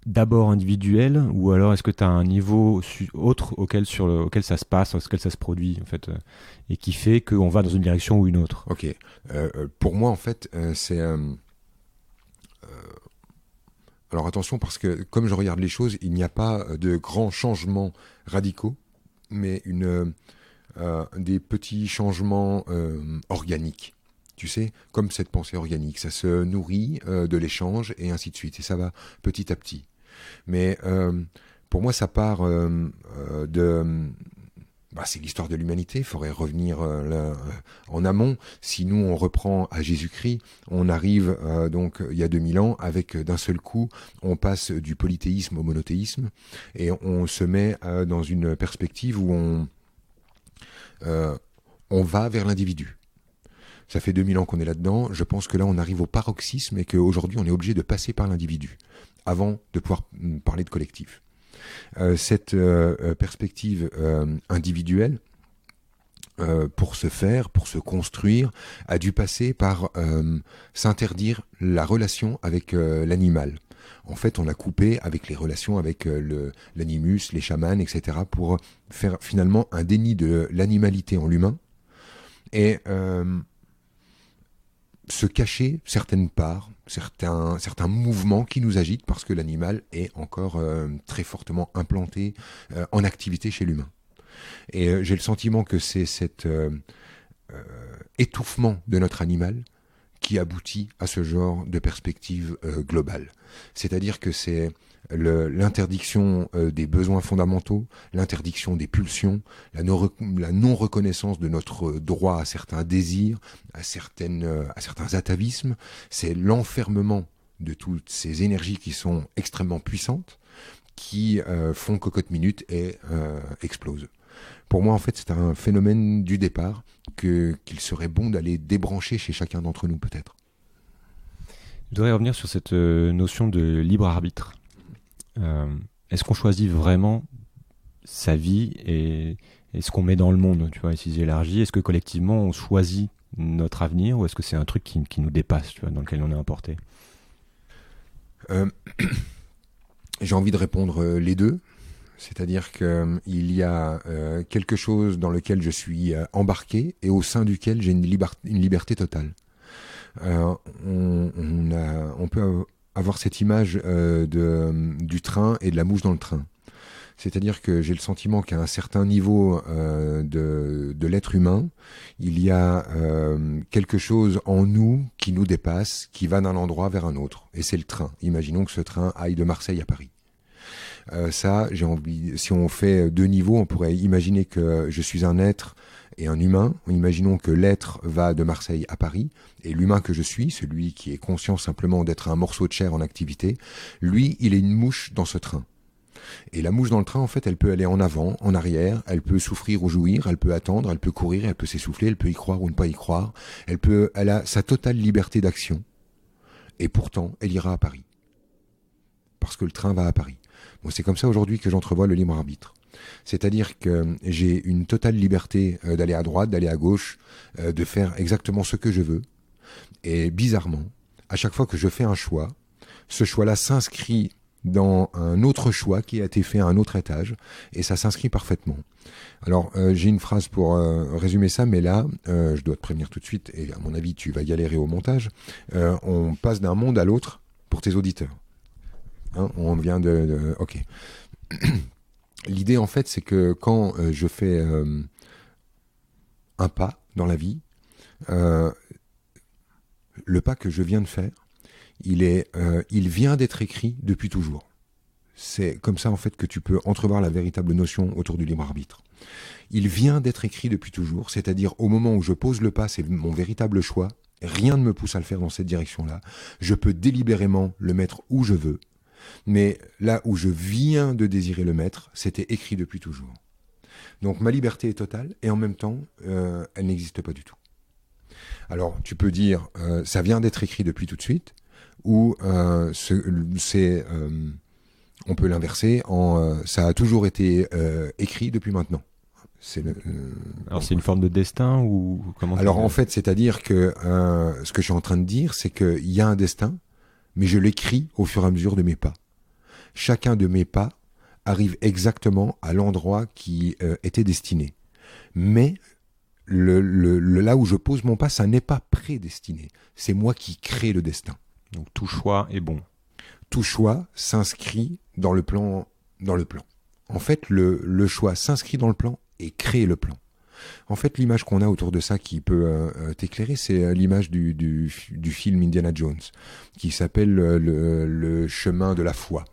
d'abord individuel ou alors est-ce que tu as un niveau autre auquel ça se passe, auquel ça se produit en fait, et qui fait qu'on va dans une direction ou une autre ? Ok. Pour moi, en fait, c'est... alors attention, parce que comme je regarde les choses, il n'y a pas de grands changements radicaux, mais des petits changements organiques. Tu sais, comme cette pensée organique, ça se nourrit de l'échange et ainsi de suite, et ça va petit à petit. Mais pour moi, ça part c'est l'histoire de l'humanité, il faudrait revenir en amont. Si nous, on reprend à Jésus-Christ, on arrive donc il y a 2000 ans, avec d'un seul coup, on passe du polythéisme au monothéisme, et on se met dans une perspective où on va vers l'individu. Ça fait 2000 ans qu'on est là-dedans. Je pense que là, on arrive au paroxysme et qu'aujourd'hui, on est obligé de passer par l'individu avant de pouvoir parler de collectif. Cette perspective individuelle, pour se faire, pour se construire, a dû passer par s'interdire la relation avec l'animal. En fait, on a coupé avec les relations avec l'animus, les chamans, etc., pour faire finalement un déni de l'animalité en l'humain et se cacher certaines parts, certains mouvements qui nous agitent parce que l'animal est encore très fortement implanté en activité chez l'humain. Et j'ai le sentiment que c'est cet étouffement de notre animal qui aboutit à ce genre de perspective globale. C'est-à-dire que c'est l'interdiction des besoins fondamentaux, l'interdiction des pulsions, la non-reconnaissance de notre droit à certains désirs, à certains atavismes. C'est l'enfermement de toutes ces énergies qui sont extrêmement puissantes, qui font cocotte minute et explosent. Pour moi, en fait, c'est un phénomène du départ qu'il serait bon d'aller débrancher chez chacun d'entre nous, peut-être. Je voudrais revenir sur cette notion de libre arbitre. Est-ce qu'on choisit vraiment sa vie et ce qu'on met dans le monde, tu vois, et si j'élargis, est-ce que collectivement on choisit notre avenir ou est-ce que c'est un truc qui nous dépasse, tu vois, dans lequel on est importé ? J'ai envie de répondre les deux. C'est-à-dire qu'il y a quelque chose dans lequel je suis embarqué et au sein duquel j'ai une liberté totale. On peut avoir cette image du train et de la mouche dans le train. C'est-à-dire que j'ai le sentiment qu'à un certain niveau de l'être humain, il y a quelque chose en nous qui nous dépasse, qui va d'un endroit vers un autre. Et c'est le train. Imaginons que ce train aille de Marseille à Paris. Ça, j'ai envie. Si on fait deux niveaux, on pourrait imaginer que je suis un être et un humain. Imaginons que l'être va de Marseille à Paris, et l'humain que je suis, celui qui est conscient simplement d'être un morceau de chair en activité, lui, il est une mouche dans ce train. Et la mouche dans le train, en fait, elle peut aller en avant, en arrière, elle peut souffrir ou jouir, elle peut attendre, elle peut courir, elle peut s'essouffler, elle peut y croire ou ne pas y croire. Elle a sa totale liberté d'action. Et pourtant, elle ira à Paris. Parce que le train va à Paris. Bon, c'est comme ça aujourd'hui que j'entrevois le libre arbitre. C'est-à-dire que j'ai une totale liberté d'aller à droite, d'aller à gauche, de faire exactement ce que je veux. Et bizarrement, à chaque fois que je fais un choix, ce choix-là s'inscrit dans un autre choix qui a été fait à un autre étage, et ça s'inscrit parfaitement. Alors, j'ai une phrase pour résumer ça, mais là, je dois te prévenir tout de suite, et à mon avis, tu vas galérer au montage. On passe d'un monde à l'autre pour tes auditeurs. Hein, on vient de... Ok. L'idée, en fait, c'est que quand je fais un pas dans la vie, le pas que je viens de faire, il vient d'être écrit depuis toujours. C'est comme ça, en fait, que tu peux entrevoir la véritable notion autour du libre arbitre. Il vient d'être écrit depuis toujours, c'est-à-dire au moment où je pose le pas, c'est mon véritable choix. Rien ne me pousse à le faire dans cette direction-là. Je peux délibérément le mettre où je veux. Mais là où je viens de désirer le mettre, c'était écrit depuis toujours. Donc ma liberté est totale et en même temps, elle n'existe pas du tout. Alors tu peux dire, ça vient d'être écrit depuis tout de suite, ou on peut l'inverser en ça a toujours été écrit depuis maintenant. Alors c'est une forme de destin ou comment? Alors en fait, c'est-à-dire que ce que je suis en train de dire, c'est qu'il y a un destin, mais je l'écris au fur et à mesure de mes pas. Chacun de mes pas arrive exactement à l'endroit qui était destiné. Mais là où je pose mon pas, ça n'est pas prédestiné. C'est moi qui crée le destin. Donc tout choix est bon. Tout choix s'inscrit dans le plan. En fait, le choix s'inscrit dans le plan et crée le plan. En fait, l'image qu'on a autour de ça qui peut t'éclairer, c'est l'image du film Indiana Jones, qui s'appelle le chemin de la foi.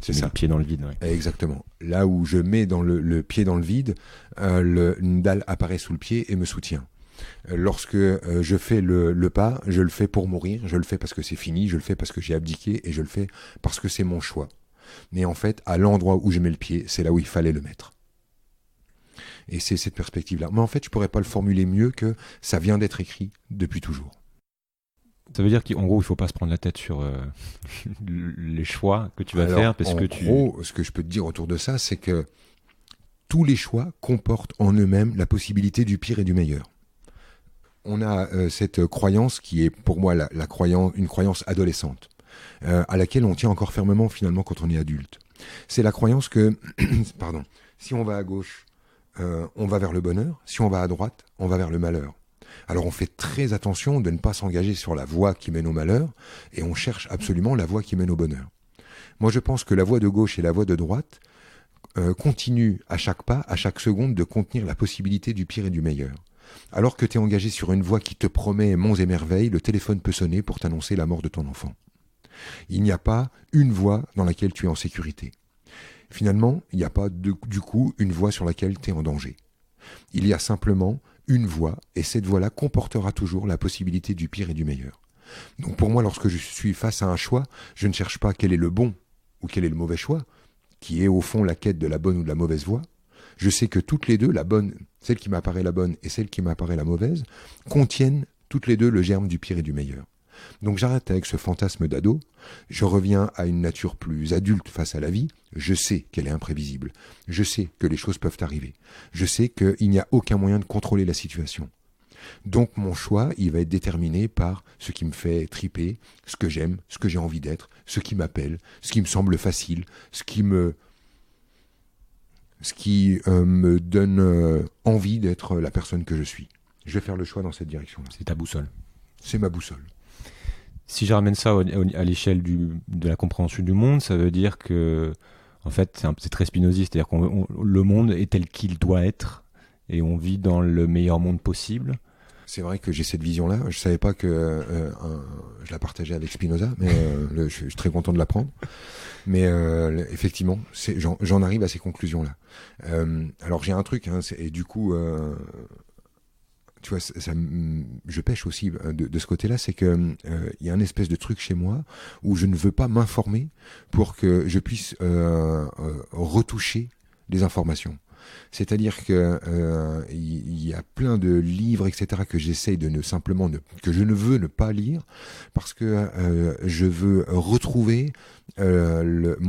C'est ça. Le pied dans le vide. Ouais. Exactement. Là où je mets dans le pied dans le vide, une dalle apparaît sous le pied et me soutient. Lorsque je fais le pas, je le fais pour mourir, je le fais parce que c'est fini, je le fais parce que j'ai abdiqué et je le fais parce que c'est mon choix. Mais en fait, à l'endroit où je mets le pied, c'est là où il fallait le mettre. Et c'est cette perspective-là. Mais en fait, je pourrais pas le formuler mieux que ça vient d'être écrit depuis toujours. Ça veut dire qu'en gros, il faut pas se prendre la tête sur les choix que tu vas faire, parce que En gros, ce que je peux te dire autour de ça, c'est que tous les choix comportent en eux-mêmes la possibilité du pire et du meilleur. On a cette croyance qui est pour moi une croyance adolescente, à laquelle on tient encore fermement finalement quand on est adulte. C'est la croyance que, si on va à gauche, on va vers le bonheur, si on va à droite, on va vers le malheur. Alors on fait très attention de ne pas s'engager sur la voie qui mène au malheur, et on cherche absolument la voie qui mène au bonheur. Moi je pense que la voie de gauche et la voie de droite continuent à chaque pas, à chaque seconde, de contenir la possibilité du pire et du meilleur. Alors que tu es engagé sur une voie qui te promet monts et merveilles, le téléphone peut sonner pour t'annoncer la mort de ton enfant. Il n'y a pas une voie dans laquelle tu es en sécurité. Finalement, il n'y a pas du coup une voie sur laquelle tu es en danger. Il y a simplement une voie, et cette voie-là comportera toujours la possibilité du pire et du meilleur. Donc pour moi, lorsque je suis face à un choix, je ne cherche pas quel est le bon ou quel est le mauvais choix, qui est au fond la quête de la bonne ou de la mauvaise voie. Je sais que toutes les deux, la bonne, celle qui m'apparaît la bonne et celle qui m'apparaît la mauvaise, contiennent toutes les deux le germe du pire et du meilleur. Donc j'arrête avec ce fantasme d'ado, je reviens à une nature plus adulte face à la vie, je sais qu'elle est imprévisible, je sais que les choses peuvent arriver, je sais qu'il n'y a aucun moyen de contrôler la situation. Donc mon choix, il va être déterminé par ce qui me fait triper, ce que j'aime, ce que j'ai envie d'être, ce qui m'appelle, ce qui me semble facile, ce qui me donne envie d'être la personne que je suis. Je vais faire le choix dans cette direction-là. C'est ta boussole. C'est ma boussole. Si je ramène ça à l'échelle de la compréhension du monde, ça veut dire que, en fait, c'est très spinoziste, c'est-à-dire que le monde est tel qu'il doit être, et on vit dans le meilleur monde possible. C'est vrai que j'ai cette vision-là. Je savais pas que je la partageais avec Spinoza, mais je suis très content de l'apprendre. Mais effectivement, j'en arrive à ces conclusions-là. Alors j'ai un truc, hein, et du coup, tu vois, je pêche aussi de ce côté-là, c'est que il y a un espèce de truc chez moi où je ne veux pas m'informer pour que je puisse retoucher les informations. C'est-à-dire que il y a plein de livres, etc., que j'essaye que je ne veux ne pas lire parce que je veux retrouver ma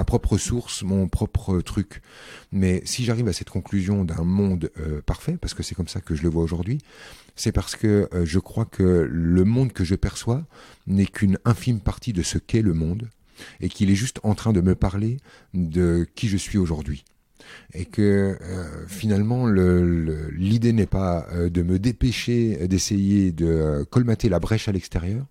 propre source, mon propre truc. Mais si j'arrive à cette conclusion d'un monde parfait, parce que c'est comme ça que je le vois aujourd'hui, c'est parce que je crois que le monde que je perçois n'est qu'une infime partie de ce qu'est le monde et qu'il est juste en train de me parler de qui je suis aujourd'hui. Et que finalement l'idée n'est pas de me dépêcher d'essayer de colmater la brèche à l'extérieur,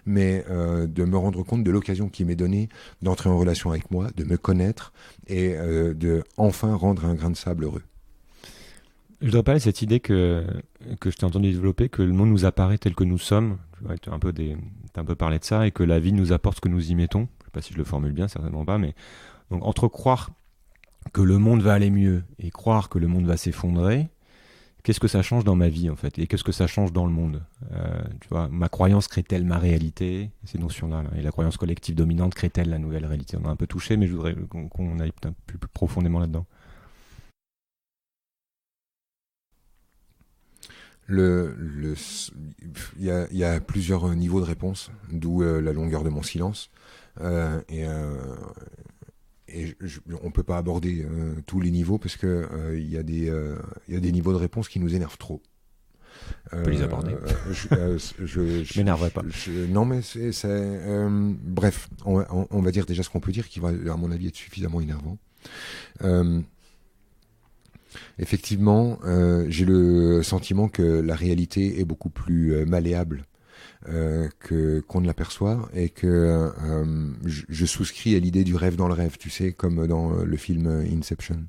mais de me rendre compte de l'occasion qui m'est donnée d'entrer en relation avec moi, de me connaître et de enfin rendre un grain de sable heureux. Je voudrais parler de cette idée que je t'ai entendu développer, que le monde nous apparaît tel que nous sommes. Tu as un peu parlé de ça, et que la vie nous apporte ce que nous y mettons. Je ne sais pas si je le formule bien, certainement pas, mais donc entre croire que le monde va aller mieux et croire que le monde va s'effondrer, qu'est-ce que ça change dans ma vie en fait, et qu'est-ce que ça change dans le monde? Tu vois, ma croyance crée-t-elle ma réalité, ces notions-là, là, et la croyance collective dominante crée-t-elle la nouvelle réalité? On a un peu touché, mais je voudrais qu'on aille un peu plus profondément là-dedans. Il y a plusieurs niveaux de réponse, d'où la longueur de mon silence. On peut pas aborder tous les niveaux parce que il y a des niveaux de réponse qui nous énervent trop. On peut les aborder. Je m'énerverai pas. Non, mais bref, on va dire déjà ce qu'on peut dire qui va, à mon avis, être suffisamment énervant. Effectivement, j'ai le sentiment que la réalité est beaucoup plus malléable qu'on ne l'aperçoit, et que je souscris à l'idée du rêve dans le rêve, tu sais, comme dans le film Inception.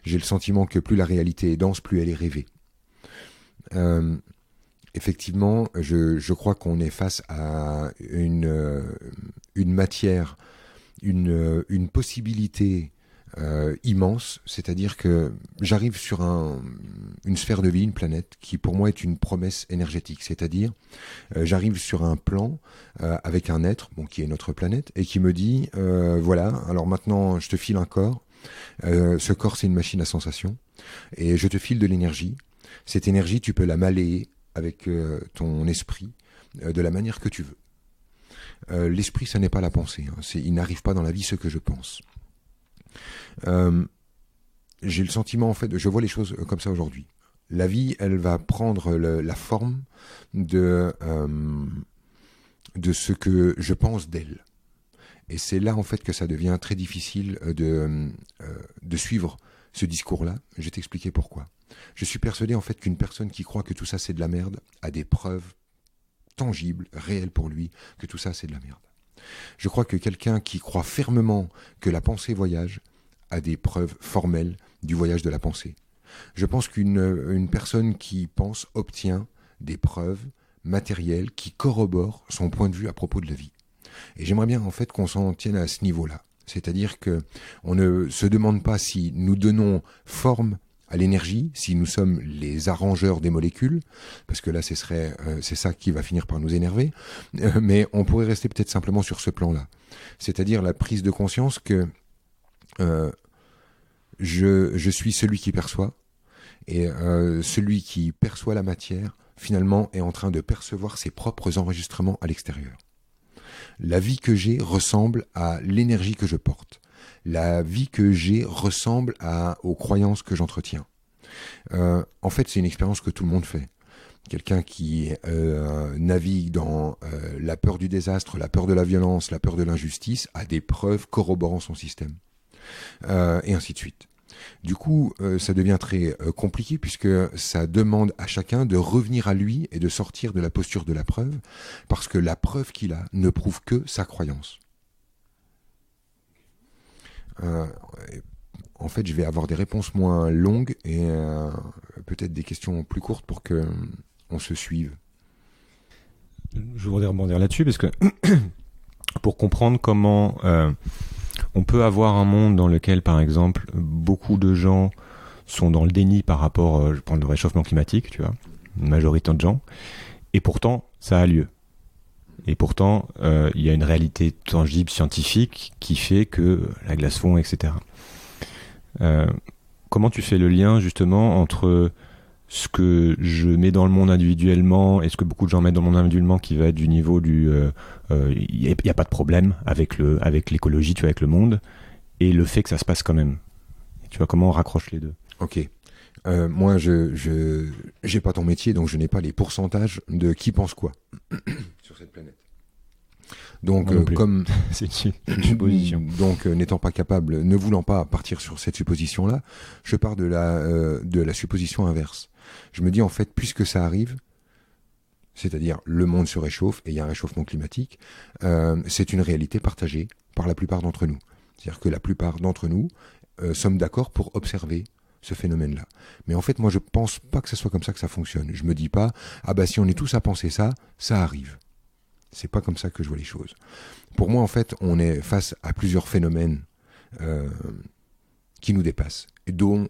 J'ai le sentiment que plus la réalité est dense, plus elle est rêvée. Effectivement, je crois qu'on est face à une matière, une possibilité immense, c'est-à-dire que j'arrive sur une sphère de vie, une planète qui pour moi est une promesse énergétique, c'est-à-dire j'arrive sur un plan avec un être, bon, qui est notre planète, et qui me dit voilà, alors maintenant je te file un corps, ce corps c'est une machine à sensations, et je te file de l'énergie. Cette énergie tu peux la malayer avec ton esprit de la manière que tu veux. L'esprit, ça n'est pas la pensée, hein. Il n'arrive pas dans la vie ce que je pense. J'ai le sentiment, en fait, je vois les choses comme ça aujourd'hui. La vie, elle va prendre la forme de ce que je pense d'elle. Et c'est là, en fait, que ça devient très difficile de suivre ce discours-là. Je vais t'expliquer pourquoi. Je suis persuadé, en fait, qu'une personne qui croit que tout ça, c'est de la merde, a des preuves tangibles, réelles pour lui, que tout ça, c'est de la merde. Je crois que quelqu'un qui croit fermement que la pensée voyage a des preuves formelles du voyage de la pensée. Je pense qu'une personne qui pense obtient des preuves matérielles qui corroborent son point de vue à propos de la vie. Et j'aimerais bien, en fait, qu'on s'en tienne à ce niveau-là. C'est-à-dire que on ne se demande pas si nous donnons forme à l'énergie, si nous sommes les arrangeurs des molécules, parce que là c'est ça qui va finir par nous énerver, mais on pourrait rester peut-être simplement sur ce plan-là. C'est-à-dire la prise de conscience que je suis celui qui perçoit, et celui qui perçoit la matière, finalement, est en train de percevoir ses propres enregistrements à l'extérieur. La vie que j'ai ressemble à l'énergie que je porte. La vie que j'ai ressemble aux croyances que j'entretiens. En fait, c'est une expérience que tout le monde fait. Quelqu'un qui navigue dans la peur du désastre, la peur de la violence, la peur de l'injustice, a des preuves corroborant son système. Et ainsi de suite. Du coup, ça devient très compliqué, puisque ça demande à chacun de revenir à lui et de sortir de la posture de la preuve, parce que la preuve qu'il a ne prouve que sa croyance. En fait, je vais avoir des réponses moins longues et peut-être des questions plus courtes pour que on se suive. Je voudrais rebondir là-dessus parce que pour comprendre comment on peut avoir un monde dans lequel, par exemple, beaucoup de gens sont dans le déni par rapport, je prends le réchauffement climatique, tu vois, une majorité de gens, et pourtant, ça a lieu. Et pourtant, il y a une réalité tangible, scientifique, qui fait que la glace fond, etc. Comment tu fais le lien, justement, entre ce que je mets dans le monde individuellement et ce que beaucoup de gens mettent dans le monde individuellement, qui va être du niveau du il n'y a pas de problème avec l'écologie, tu vois, avec le monde, et le fait que ça se passe quand même. Et tu vois, comment on raccroche les deux? Ok. Moi, je n'ai pas ton métier, donc je n'ai pas les pourcentages de qui pense quoi sur cette planète. Donc, comme c'est une supposition. Donc, n'étant pas capable, ne voulant pas partir sur cette supposition-là, je pars de la supposition inverse. Je me dis, en fait, puisque ça arrive, c'est-à-dire le monde se réchauffe et il y a un réchauffement climatique, c'est une réalité partagée par la plupart d'entre nous. C'est-à-dire que la plupart d'entre nous sommes d'accord pour observer ce phénomène-là. Mais en fait, moi, je pense pas que ce soit comme ça que ça fonctionne. Je me dis pas, ah bah si on est tous à penser ça, ça arrive. C'est pas comme ça que je vois les choses. Pour moi, en fait, on est face à plusieurs phénomènes qui nous dépassent, et dont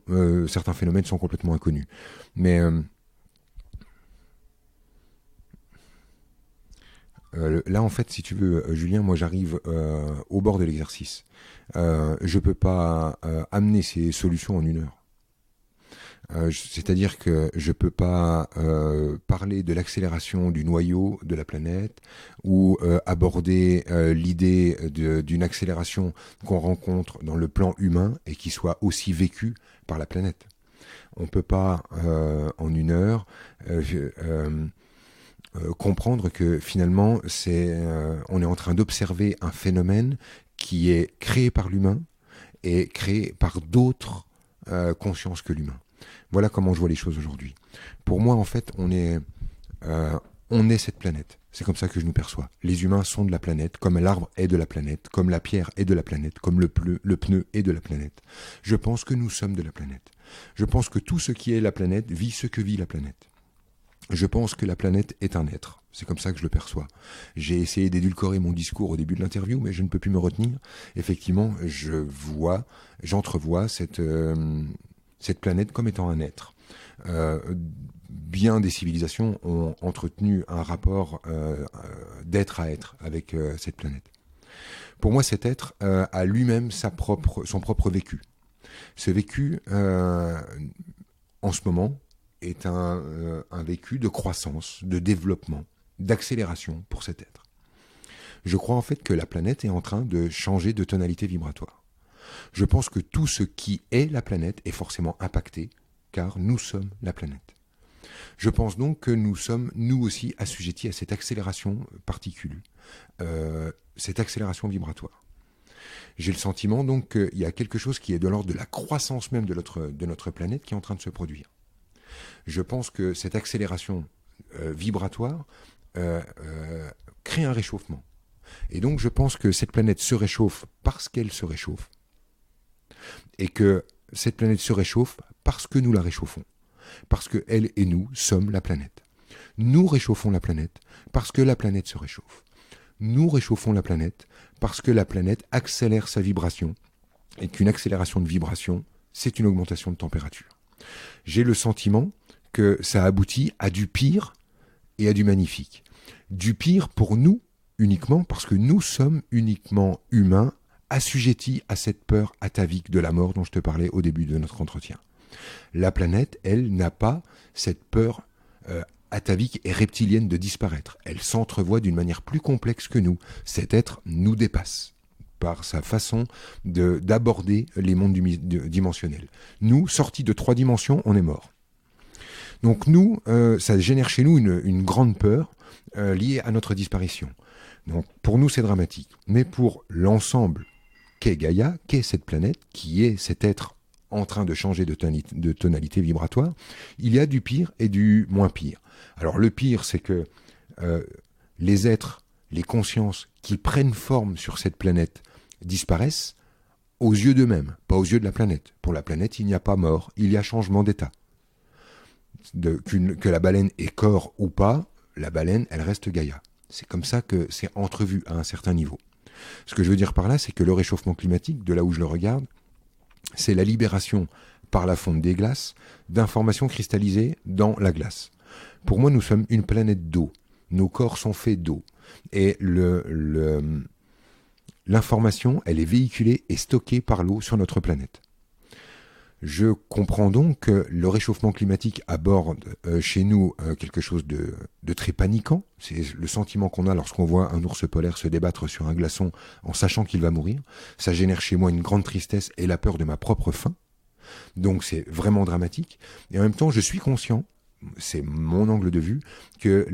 certains phénomènes sont complètement inconnus. Mais là, en fait, si tu veux, Julien, moi, j'arrive au bord de l'exercice. Je peux pas amener ces solutions en 1 heure. C'est-à-dire que je peux pas parler de l'accélération du noyau de la planète ou aborder l'idée d'une accélération qu'on rencontre dans le plan humain et qui soit aussi vécue par la planète. On peut pas en 1 heure comprendre que finalement on est en train d'observer un phénomène qui est créé par l'humain et créé par d'autres consciences que l'humain. Voilà comment je vois les choses aujourd'hui. Pour moi, en fait, on est cette planète. C'est comme ça que je nous perçois. Les humains sont de la planète, comme l'arbre est de la planète, comme la pierre est de la planète, comme le pneu est de la planète. Je pense que nous sommes de la planète. Je pense que tout ce qui est la planète vit ce que vit la planète. Je pense que la planète est un être. C'est comme ça que je le perçois. J'ai essayé d'édulcorer mon discours au début de l'interview, mais je ne peux plus me retenir. Effectivement, j'entrevois cette planète comme étant un être. Bien des civilisations ont entretenu un rapport d'être à être avec cette planète. Pour moi, cet être a lui-même son propre vécu. Ce vécu, en ce moment, est un vécu de croissance, de développement, d'accélération pour cet être. Je crois en fait que la planète est en train de changer de tonalité vibratoire. Je pense que tout ce qui est la planète est forcément impacté, car nous sommes la planète. Je pense donc que nous sommes, nous aussi, assujettis à cette accélération particule, cette accélération vibratoire. J'ai le sentiment donc qu'il y a quelque chose qui est de l'ordre de la croissance même de notre planète qui est en train de se produire. Je pense que cette accélération vibratoire crée un réchauffement. Et donc je pense que cette planète se réchauffe parce qu'elle se réchauffe, et que cette planète se réchauffe parce que nous la réchauffons, parce que elle et nous sommes la planète. Nous réchauffons la planète parce que la planète se réchauffe. Nous réchauffons la planète parce que la planète accélère sa vibration, et qu'une accélération de vibration, c'est une augmentation de température. J'ai le sentiment que ça aboutit à du pire et à du magnifique. Du pire pour nous uniquement, parce que nous sommes uniquement humains, assujettis à cette peur atavique de la mort dont je te parlais au début de notre entretien. La planète, elle, n'a pas cette peur atavique et reptilienne de disparaître. Elle s'entrevoit d'une manière plus complexe que nous. Cet être nous dépasse par sa façon d'aborder les mondes dimensionnels. Nous, sortis de 3 dimensions, on est mort. Donc nous, ça génère chez nous une grande peur liée à notre disparition. Donc pour nous, c'est dramatique. Mais pour l'ensemble qu'est Gaïa, qu'est cette planète, qui est cet être en train de changer de tonalité vibratoire, il y a du pire et du moins pire. Alors le pire, c'est que les êtres, les consciences qui prennent forme sur cette planète disparaissent aux yeux d'eux-mêmes, pas aux yeux de la planète. Pour la planète, il n'y a pas mort, il y a changement d'état. que la baleine ait corps ou pas, la baleine, elle reste Gaïa. C'est comme ça que c'est entrevu à un certain niveau. Ce que je veux dire par là, c'est que le réchauffement climatique, de là où je le regarde, c'est la libération par la fonte des glaces d'informations cristallisées dans la glace. Pour moi, nous sommes une planète d'eau. Nos corps sont faits d'eau. Et l'information, elle est véhiculée et stockée par l'eau sur notre planète. Je comprends donc que le réchauffement climatique aborde chez nous quelque chose de très paniquant. C'est le sentiment qu'on a lorsqu'on voit un ours polaire se débattre sur un glaçon en sachant qu'il va mourir. Ça génère chez moi une grande tristesse et la peur de ma propre faim. Donc c'est vraiment dramatique. Et en même temps, je suis conscient, c'est mon angle de vue, que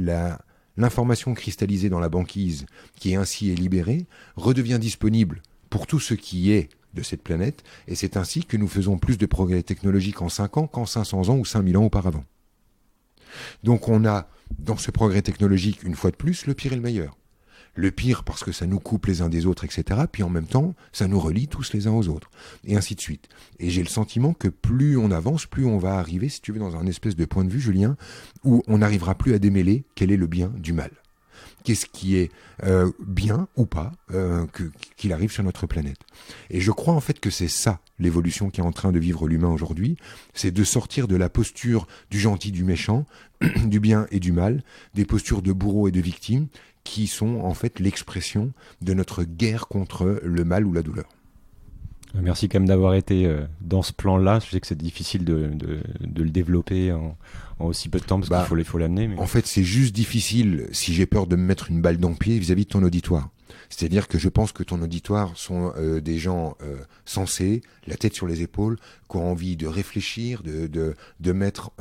l'information cristallisée dans la banquise, qui ainsi est libérée, redevient disponible pour tout ce qui est de cette planète, et c'est ainsi que nous faisons plus de progrès technologiques en 5 ans qu'en 500 ans ou 5000 ans auparavant. Donc on a, dans ce progrès technologique, une fois de plus, le pire et le meilleur. Le pire parce que ça nous coupe les uns des autres, etc. Puis en même temps, ça nous relie tous les uns aux autres. Et ainsi de suite. Et j'ai le sentiment que plus on avance, plus on va arriver, si tu veux, dans un espèce de point de vue, Julien, où on n'arrivera plus à démêler quel est le bien du mal. Qu'est-ce qui est bien ou pas qu'il arrive sur notre planète. Et je crois en fait que c'est ça l'évolution qui est en train de vivre l'humain aujourd'hui, c'est de sortir de la posture du gentil, du méchant, du bien et du mal, des postures de bourreau et de victime, qui sont en fait l'expression de notre guerre contre le mal ou la douleur. Merci quand même d'avoir été dans ce plan-là. Je sais que c'est difficile de le développer en aussi peu de temps parce qu'il faut l'amener. Mais... En fait, c'est juste difficile si j'ai peur de me mettre une balle dans le pied vis-à-vis de ton auditoire. C'est-à-dire que je pense que ton auditoire sont des gens sensés, la tête sur les épaules, qui ont envie de réfléchir, de mettre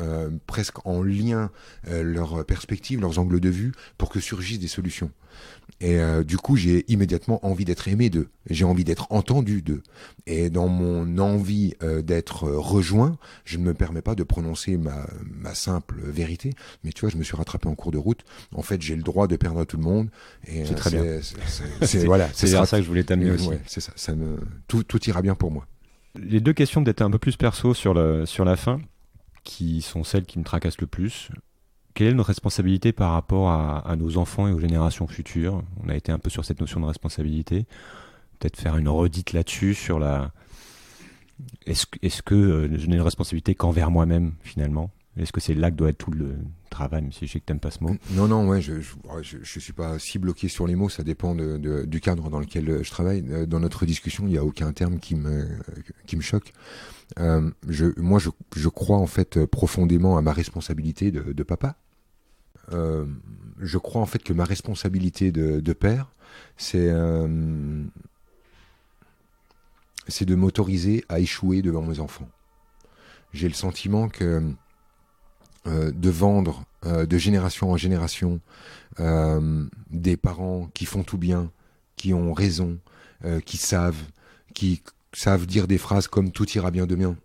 presque en lien leurs perspectives, leurs angles de vue, pour que surgissent des solutions. Et du coup, j'ai immédiatement envie d'être aimé d'eux. J'ai envie d'être entendu d'eux. Et dans mon envie d'être rejoint, je ne me permets pas de prononcer ma simple vérité. Mais tu vois, je me suis rattrapé en cours de route. En fait, j'ai le droit de perdre tout le monde. Et c'est très bien. C'est voilà, c'est vers ça que je voulais t'amener aussi. Ouais, c'est ça. Tout ira bien pour moi. Les deux questions d'être un peu plus perso sur la fin, qui sont celles qui me tracassent le plus. Quelle est notre responsabilité par rapport à nos enfants et aux générations futures ? On a été un peu sur cette notion de responsabilité. Peut-être faire une redite là-dessus sur Est-ce que je n'ai une responsabilité qu'envers moi-même finalement ? Est-ce que c'est là que doit être tout le travail, même si je sais que t'aimes pas ce mot ? Non, ouais, je suis pas si bloqué sur les mots, ça dépend du cadre dans lequel je travaille. Dans notre discussion, il n'y a aucun terme qui me choque. Je crois en fait profondément à ma responsabilité de papa. Je crois en fait que ma responsabilité de père, c'est de m'autoriser à échouer devant mes enfants. J'ai le sentiment que de vendre de génération en génération des parents qui font tout bien, qui ont raison, qui savent dire des phrases comme tout ira bien demain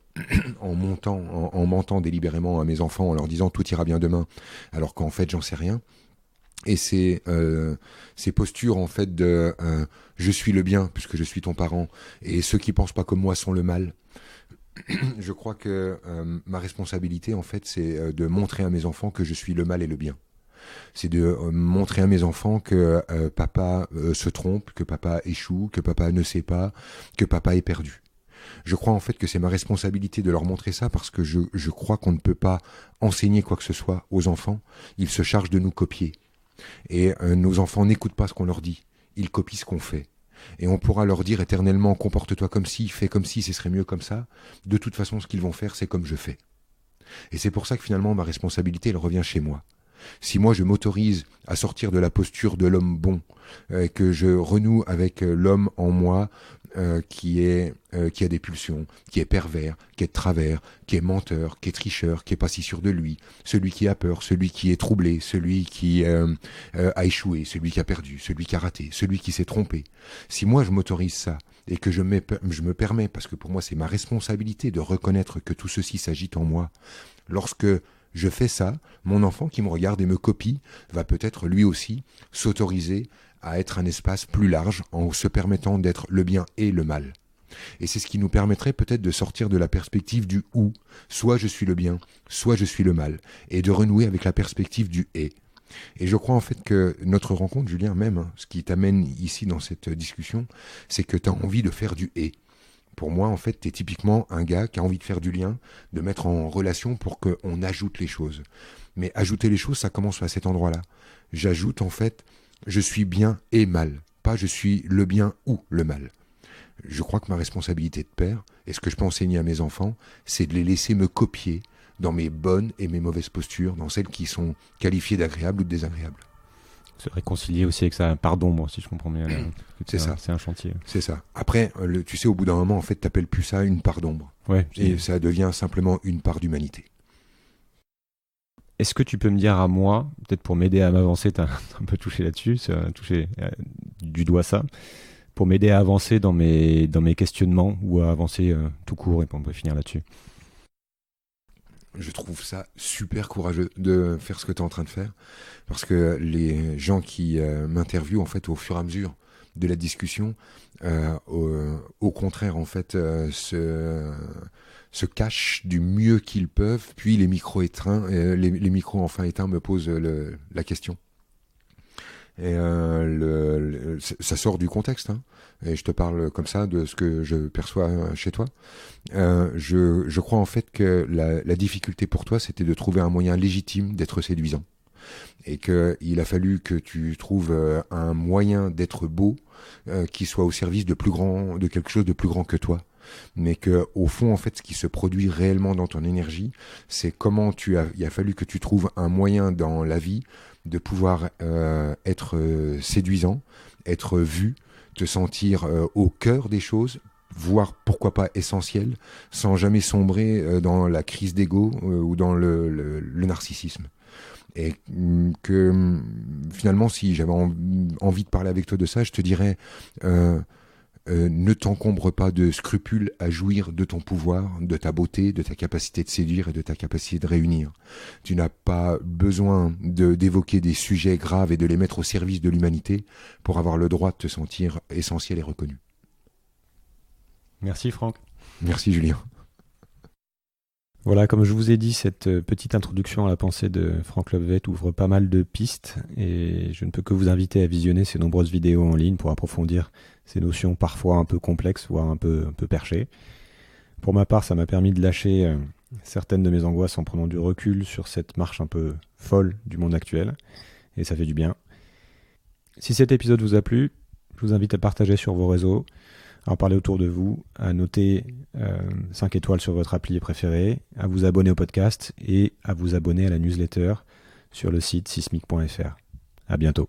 en mentant délibérément à mes enfants en leur disant tout ira bien demain alors qu'en fait j'en sais rien. Et ces postures en fait de je suis le bien puisque je suis ton parent et ceux qui pensent pas comme moi sont le mal. Je crois que ma responsabilité en fait c'est de montrer à mes enfants que je suis le mal et le bien. C'est de montrer à mes enfants que papa se trompe, que papa échoue, que papa ne sait pas, que papa est perdu. Je crois en fait que c'est ma responsabilité de leur montrer ça parce que je crois qu'on ne peut pas enseigner quoi que ce soit aux enfants. Ils se chargent de nous copier. Et nos enfants n'écoutent pas ce qu'on leur dit. Ils copient ce qu'on fait. Et on pourra leur dire éternellement comporte-toi comme ci, fais comme ci, ce serait mieux comme ça. De toute façon, ce qu'ils vont faire, c'est comme je fais. Et c'est pour ça que finalement, ma responsabilité, elle revient chez moi. Si moi je m'autorise à sortir de la posture de l'homme bon, que je renoue avec l'homme en moi qui a des pulsions, qui est pervers, qui est de travers, qui est menteur, qui est tricheur, qui est pas si sûr de lui, celui qui a peur, celui qui est troublé, celui qui a échoué, celui qui a perdu, celui qui a raté, celui qui s'est trompé. Si moi je m'autorise ça et que je me permets, parce que pour moi c'est ma responsabilité de reconnaître que tout ceci s'agite en moi, lorsque je fais ça, mon enfant qui me regarde et me copie va peut-être lui aussi s'autoriser à être un espace plus large en se permettant d'être le bien et le mal. Et c'est ce qui nous permettrait peut-être de sortir de la perspective du ou, soit je suis le bien, soit je suis le mal, et de renouer avec la perspective du et. Et je crois en fait que notre rencontre, Julien, même, ce qui t'amène ici dans cette discussion, c'est que tu as envie de faire du et. Pour moi, en fait, tu es typiquement un gars qui a envie de faire du lien, de mettre en relation pour qu'on ajoute les choses. Mais ajouter les choses, ça commence à cet endroit-là. J'ajoute en fait, je suis bien et mal, pas je suis le bien ou le mal. Je crois que ma responsabilité de père, et ce que je peux enseigner à mes enfants, c'est de les laisser me copier dans mes bonnes et mes mauvaises postures, dans celles qui sont qualifiées d'agréables ou de désagréables. Se réconcilier aussi avec sa part d'ombre, si je comprends bien. C'est ça. C'est un chantier. C'est ça. Après, tu sais, au bout d'un moment, en fait, t'appelles plus ça une part d'ombre. Ouais. Et ça devient simplement une part d'humanité. Est-ce que tu peux me dire à moi, peut-être pour m'aider à m'avancer, tu as un peu touché là-dessus, touché du doigt ça, pour m'aider à avancer dans mes questionnements ou à avancer tout court, et on peut finir là-dessus. Je trouve ça super courageux de faire ce que tu es en train de faire, parce que les gens qui m'interviewent, en fait, au fur et à mesure de la discussion, au contraire, en fait, se cachent du mieux qu'ils peuvent, puis les micros éteints, les micros enfin éteints me posent la question. Et ça sort du contexte, hein. Et je te parle comme ça de ce que je perçois chez toi. Je crois en fait que la difficulté pour toi, c'était de trouver un moyen légitime d'être séduisant. Et qu'il a fallu que tu trouves un moyen d'être beau qui soit au service de quelque chose de plus grand que toi. Mais que au fond, en fait, ce qui se produit réellement dans ton énergie, c'est comment il a fallu que tu trouves un moyen dans la vie de pouvoir être séduisant, être vu, te sentir au cœur des choses, voire pourquoi pas essentiel, sans jamais sombrer dans la crise d'ego ou dans le narcissisme. Et que finalement, si j'avais envie de parler avec toi de ça, je te dirais ne t'encombre pas de scrupules à jouir de ton pouvoir, de ta beauté, de ta capacité de séduire et de ta capacité de réunir. Tu n'as pas besoin d'évoquer des sujets graves et de les mettre au service de l'humanité pour avoir le droit de te sentir essentiel et reconnu. Merci Franck. Merci Julien. Voilà, comme je vous ai dit, cette petite introduction à la pensée de Franck Lovevet ouvre pas mal de pistes et je ne peux que vous inviter à visionner ces nombreuses vidéos en ligne pour approfondir ces notions parfois un peu complexes, voire un peu perchées. Pour ma part, ça m'a permis de lâcher certaines de mes angoisses en prenant du recul sur cette marche un peu folle du monde actuel et ça fait du bien. Si cet épisode vous a plu, je vous invite à partager sur vos réseaux, à en parler autour de vous, à noter 5 étoiles sur votre appli préférée, à vous abonner au podcast et à vous abonner à la newsletter sur le site sismic.fr. À bientôt.